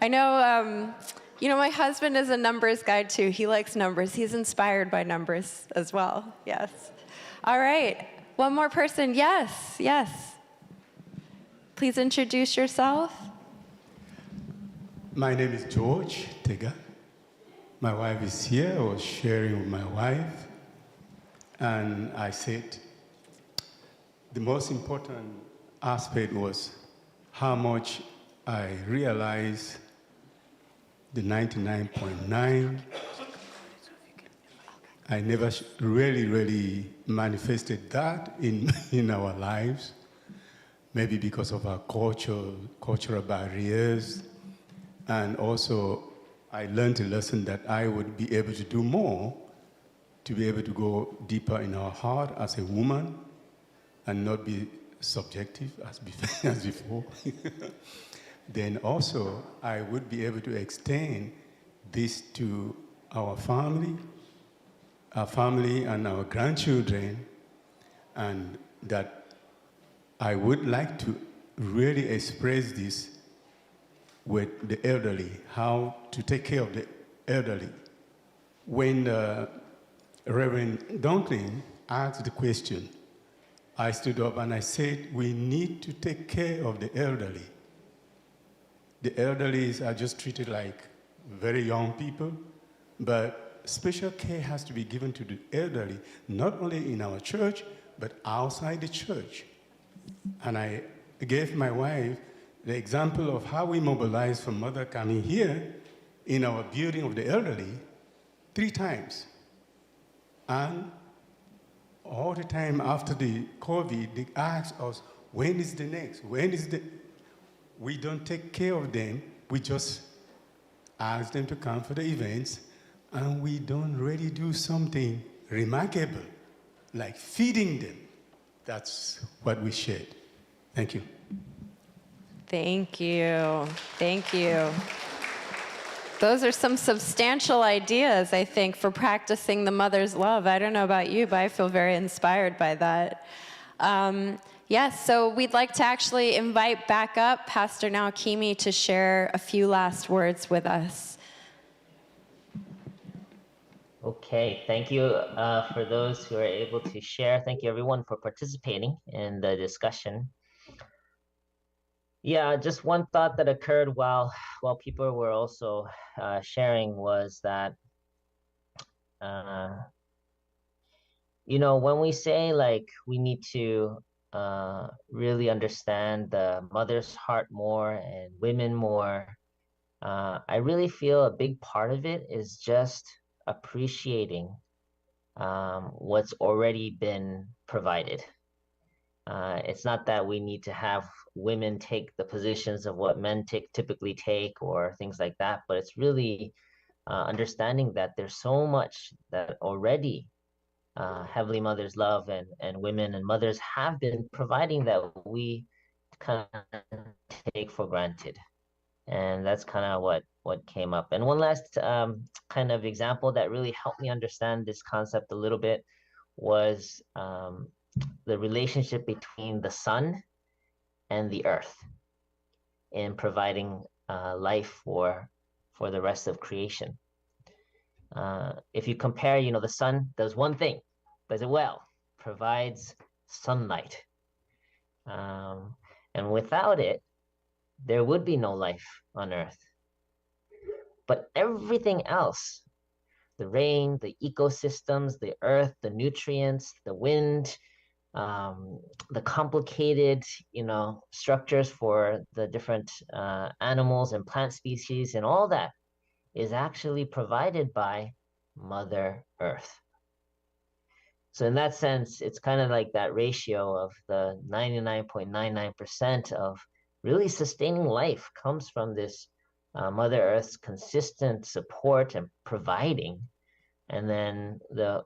I know, my husband is a numbers guy too. He likes numbers. He's inspired by numbers as well. Yes. All right. One more person. Yes, yes. Please introduce yourself. My name is George Tega. My wife is here. I was sharing with my wife. And I said the most important aspect was how much I realized the 99.9. I never really manifested that in our lives, maybe because of our cultural barriers. And also, I learned a lesson that I would be able to do more, to be able to go deeper in our heart as a woman and not be subjective as before. Then also, I would be able to extend this to our family and our grandchildren, and that I would like to really express this with the elderly, how to take care of the elderly. When Reverend Dunklin asked the question, I stood up and I said, we need to take care of the elderly. The elderly are just treated like very young people, but special care has to be given to the elderly, not only in our church, but outside the church. And I gave my wife the example of how we mobilize for Mother coming here in our building of the elderly 3 times. And all the time after the COVID, they ask us, when is the next? We don't take care of them. We just ask them to come for the events, and we don't really do something remarkable, like feeding them. That's what we shared. Thank you. Thank you. Thank you. Those are some substantial ideas, I think, for practicing the mother's love. I don't know about you, but I feel very inspired by that. Yes, so we'd like to actually invite back up Pastor Naokimi to share a few last words with us. Okay, thank you for those who are able to share. Thank you everyone for participating in the discussion. Yeah, just one thought that occurred while people were also sharing was that, when we say like we need to really understand the mother's heart more and women more, I really feel a big part of it is just appreciating what's already been provided. It's not that we need to have women take the positions of what men typically take or things like that, but it's really understanding that there's so much that already Heavenly Mother's love and women and mothers have been providing that we kind of take for granted. And that's kind of what what came up. And one last kind of example that really helped me understand this concept a little bit was the relationship between the sun and the earth in providing life for the rest of creation. If you compare, the sun does one thing, does it well, provides sunlight. And without it, there would be no life on earth. But everything else, the rain, the ecosystems, the earth, the nutrients, the wind, the complicated, structures for the different animals and plant species and all that is actually provided by Mother Earth. So in that sense, it's kind of like that ratio of the 99.99% of really sustaining life comes from this Mother Earth's consistent support and providing. And then the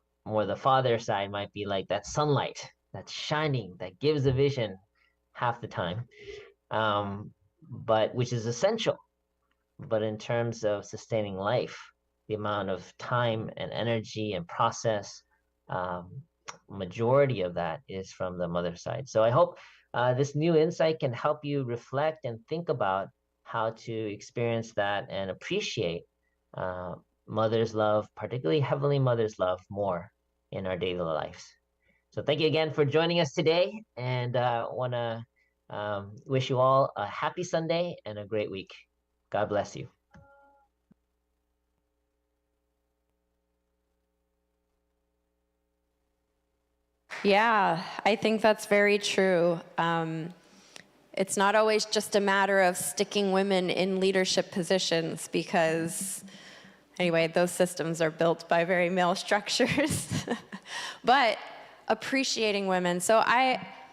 father side might be like that sunlight that's shining, that gives a vision half the time, but which is essential. But in terms of sustaining life, the amount of time and energy and process, majority of that is from the mother side. So I hope this new insight can help you reflect and think about how to experience that and appreciate mother's love, particularly Heavenly Mother's love, more in our daily lives. So thank you again for joining us today, and want to wish you all a happy Sunday and a great week. God bless you. Yeah, I think that's very true. It's not always just a matter of sticking women in leadership positions because, anyway, those systems are built by very male structures. But appreciating women. So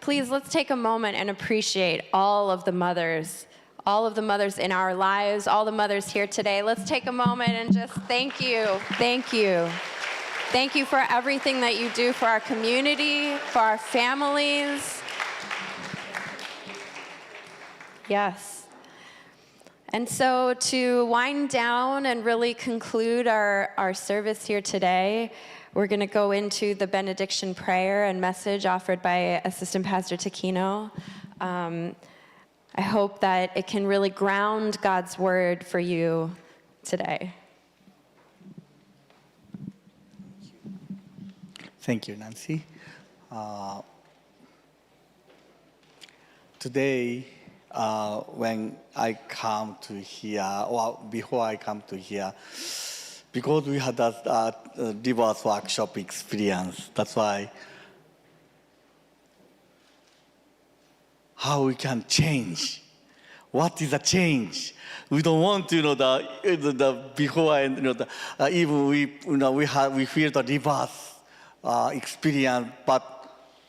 please, let's take a moment and appreciate all of the mothers in our lives, all the mothers here today. Let's take a moment and just thank you. Thank you. Thank you for everything that you do for our community, for our families. Yes. And so to wind down and really conclude our service here today, we're going to go into the benediction prayer and message offered by Assistant Pastor Takino. I hope that it can really ground God's word for you today. Thank you, Nancy. Today, when I come to here, or before I come to here, because we had a divorce workshop experience, that's why how we can change. What is a change? We don't want to, the before and even we feel the divorce experience, but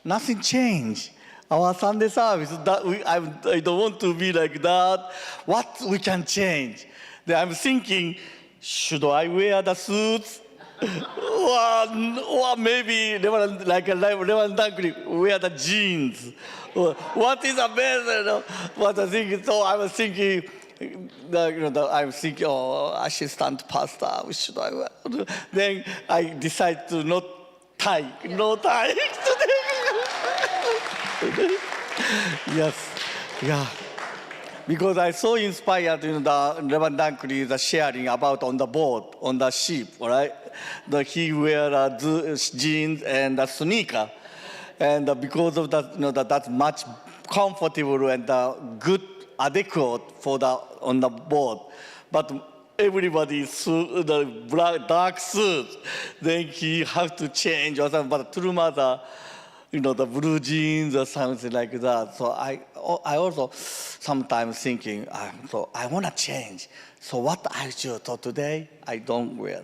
nothing changed. Our Sunday service, I don't want to be like that. What we can change? Then I'm thinking, should I wear the suits? or maybe Reverend Dunkley, wear the jeans. What is the best? What I think. So I was thinking, I'm thinking, assistant pastor, should I wear? Then I decided to no tie. Yes, yeah. Because I so inspired in the Reverend Dunkley, the sharing about on the boat, on the ship, right? He wear jeans and a sneaker, and because of that, that's much comfortable and good, adequate for on the boat. But everybody the black dark suit, then he have to change or something. But true mother, the blue jeans or something like that. So I also sometimes thinking, so I want to change. So what I should? So today I don't wear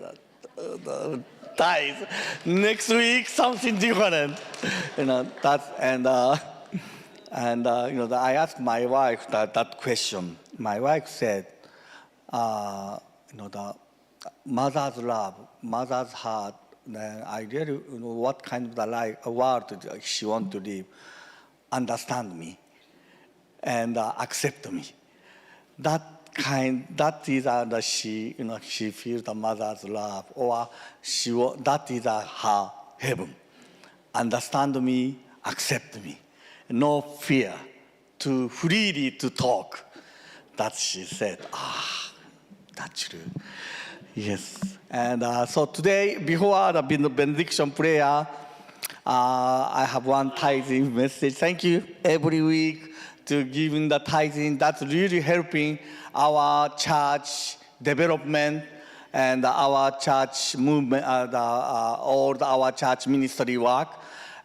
the ties. Next week something different. I asked my wife that question. My wife said, the mother's love, mother's heart. Then I really what kind of a world she want to live, understand me, and accept me. That that is she, she feels the mother's love, or that is her heaven. Understand me, accept me, no fear, to freely to talk. That she said, that's true. Yes. And so today, before the benediction prayer, I have one tithing message. Thank you every week to giving the tithing. That's really helping our church development and our church movement, all our church ministry work.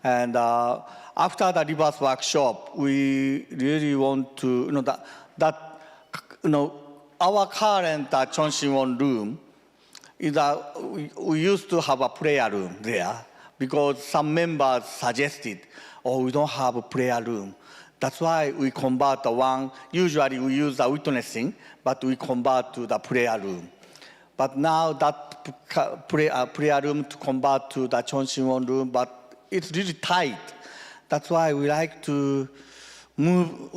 And after the reverse workshop, we really want to, our current Chonshin room is we used to have a prayer room there because some members suggested, we don't have a prayer room. That's why we convert the one, usually we use the witnessing, but we convert to the prayer room. But now that prayer room to convert to the Chonshin room, but it's really tight. That's why we like to move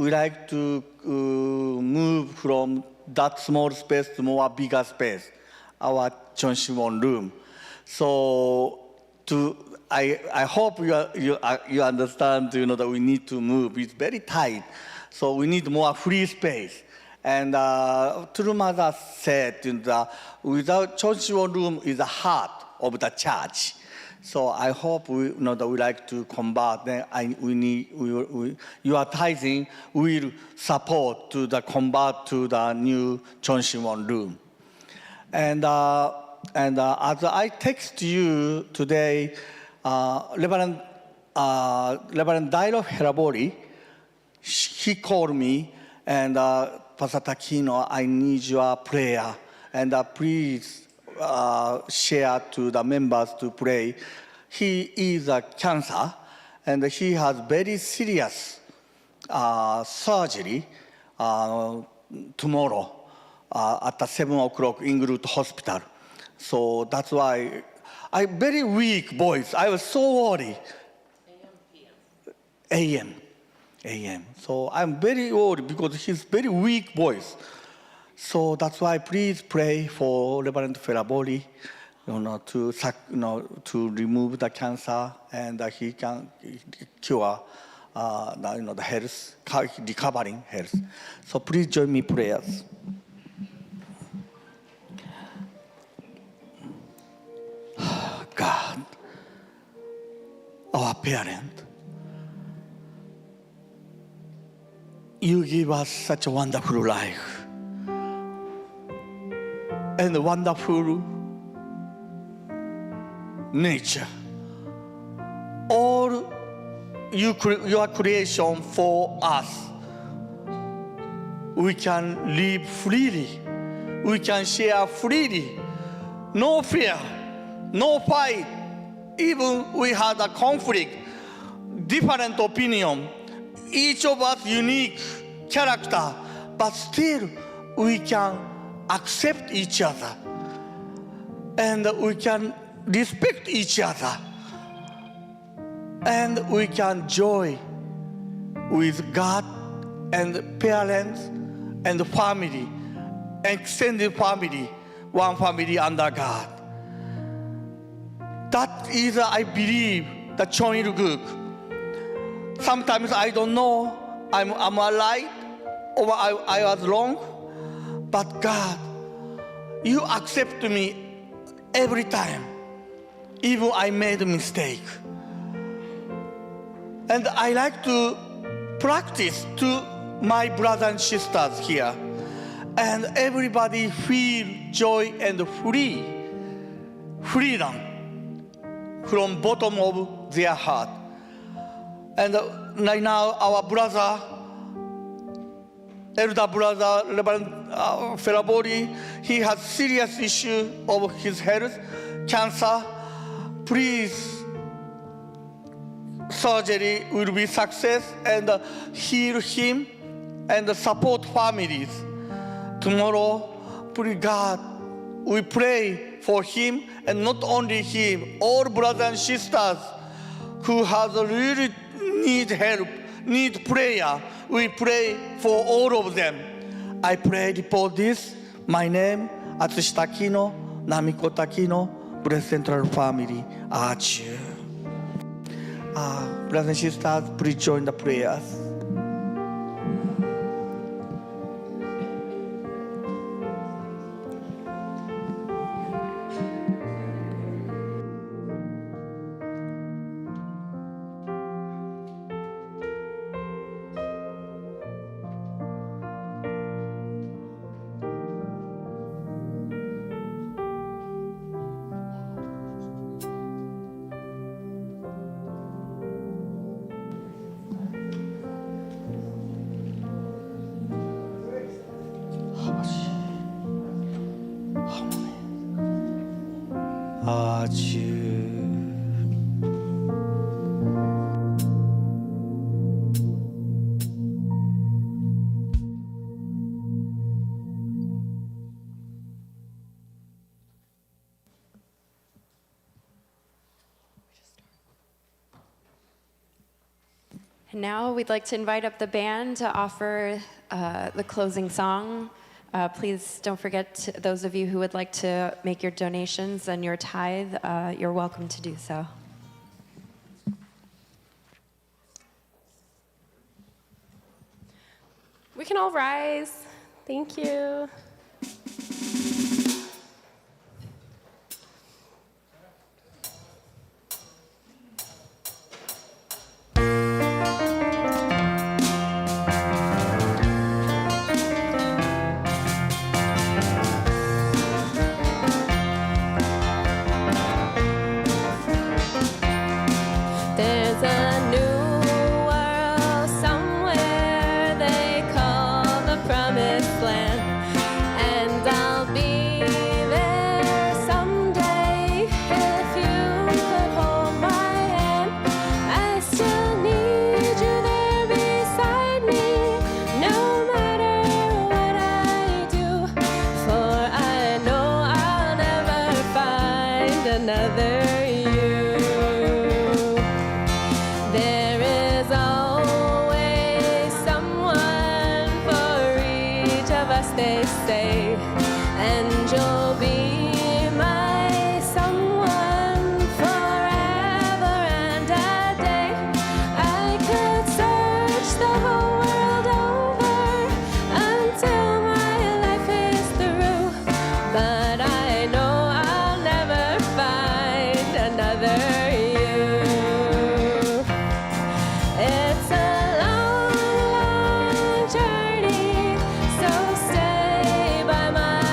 from that small space to more bigger space, our Chonshin room. So I hope you understand, that we need to move. It's very tight, so we need more free space. And True Mother said, without Chonshin room is the heart of the church. So I hope we like to combat. Your tithing will support to the combat to the new Chonshin room. And as I text you today, Reverend Dairo Herabori, he called me and Pastor Takino, I need your prayer, and please share to the members to pray. He is a cancer, and he has very serious surgery tomorrow at 7 o'clock in Inglewood Hospital. So that's why I very weak voice. I was so worried. AM. So I'm very worried because he's very weak voice. So that's why please pray for Reverend Ferraboli, to remove the cancer and he can cure the health, recovering health. So please join me in prayers. God, our parent, you give us such a wonderful life and a wonderful nature. All your creation for us, we can live freely, we can share freely, no fear, no fight. Even we had a conflict, different opinion, each of us unique character, but still we can accept each other and we can respect each other and we can joy with God and parents and family, extended family, one family under God. That is, I believe, the Chonil-guk. Sometimes I don't know I'm right or I was wrong, but God, you accept me every time, even I made a mistake. And I like to practice to my brothers and sisters here, and everybody feel joy and freedom from bottom of their heart. And right now, our brother, elder brother, Reverend Ferrabori, he has serious issue of his health, cancer. Please, surgery will be success and heal him and support families. Tomorrow, please God, we pray for him, and not only him, all brothers and sisters who has really need help, need prayer. We pray for all of them. I pray report this. My name, Atsushi Takino, Namiko Takino, Blessed Central Family. Achu. Brothers and sisters, please join the prayers. And now we'd like to invite up the band to offer the closing song. Please don't forget, those of you who would like to make your donations and your tithe, you're welcome to do so. We can all rise. Thank you. There's a new world somewhere they call the promised land, and I'll be there someday if you would hold my hand. I still need you there beside me, no matter what I do, for I know I'll never find another you. There is always someone for each of us, they say, and you'll be my someone forever and a day. I could search the whole world over until my life is through, but I know I'll never find another you. It's a long, long journey, so stay by my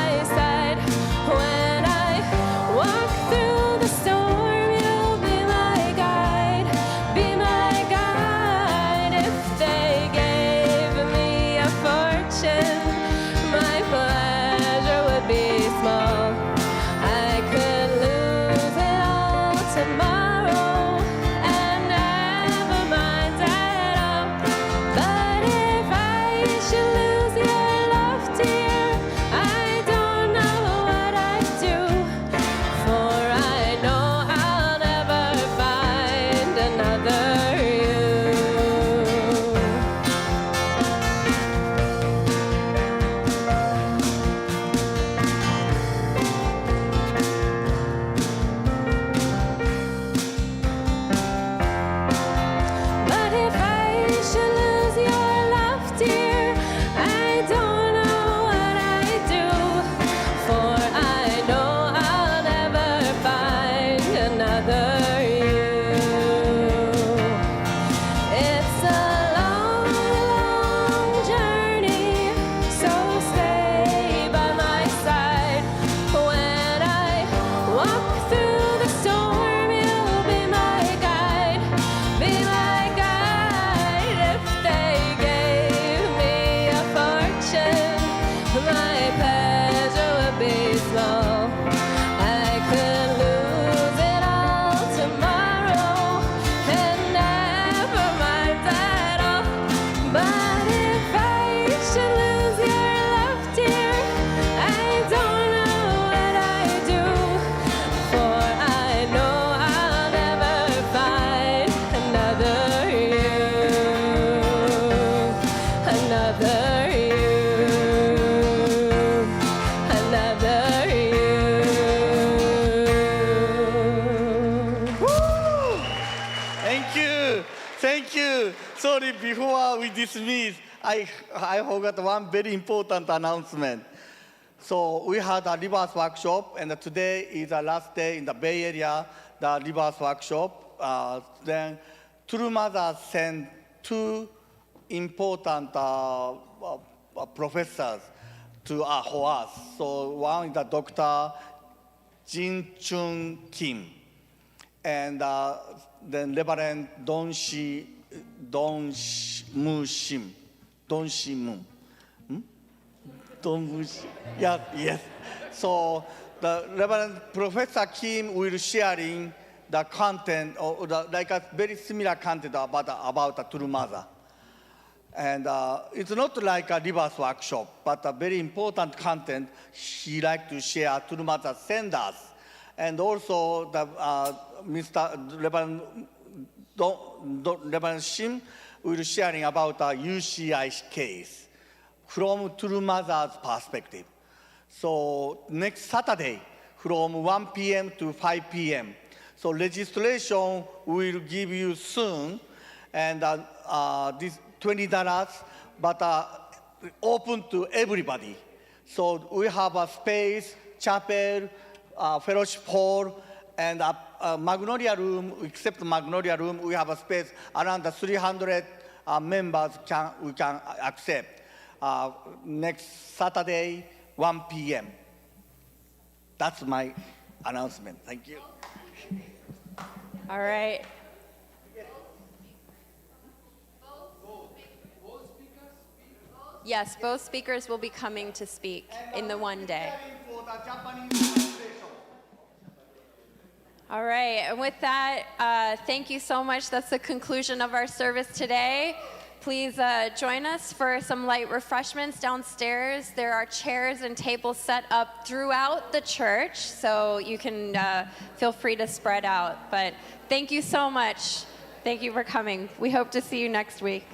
you. Sorry, before we dismiss, I forgot one very important announcement. So we had a reverse workshop, and today is the last day in the Bay Area, the reverse workshop. Then True Mother sent two important professors for us. So one is the Dr. Jin Chun Kim, and then Reverend Don Mu Shim. Yes. So the Reverend Professor Kim will sharing the content, or like a very similar content about the True Mother. And it's not like a reverse workshop, but a very important content he like to share. True Mother send us. And also the Mr. Reverend Shim will sharing about a UCI case from True Mother's perspective. So next Saturday from 1 p.m. to 5 p.m. So registration will give you soon, and this $20, but open to everybody. So we have a space, chapel, fellowship hall, and Magnolia room. Except Magnolia room, we have a space around the 300 members we can accept. Next Saturday, 1 p.m. That's my announcement. Thank you. All right. Yes, both speakers will be coming to speak in the one day. All right, and with that, thank you so much. That's the conclusion of our service today. Please join us for some light refreshments downstairs. There are chairs and tables set up throughout the church, so you can feel free to spread out. But thank you so much. Thank you for coming. We hope to see you next week.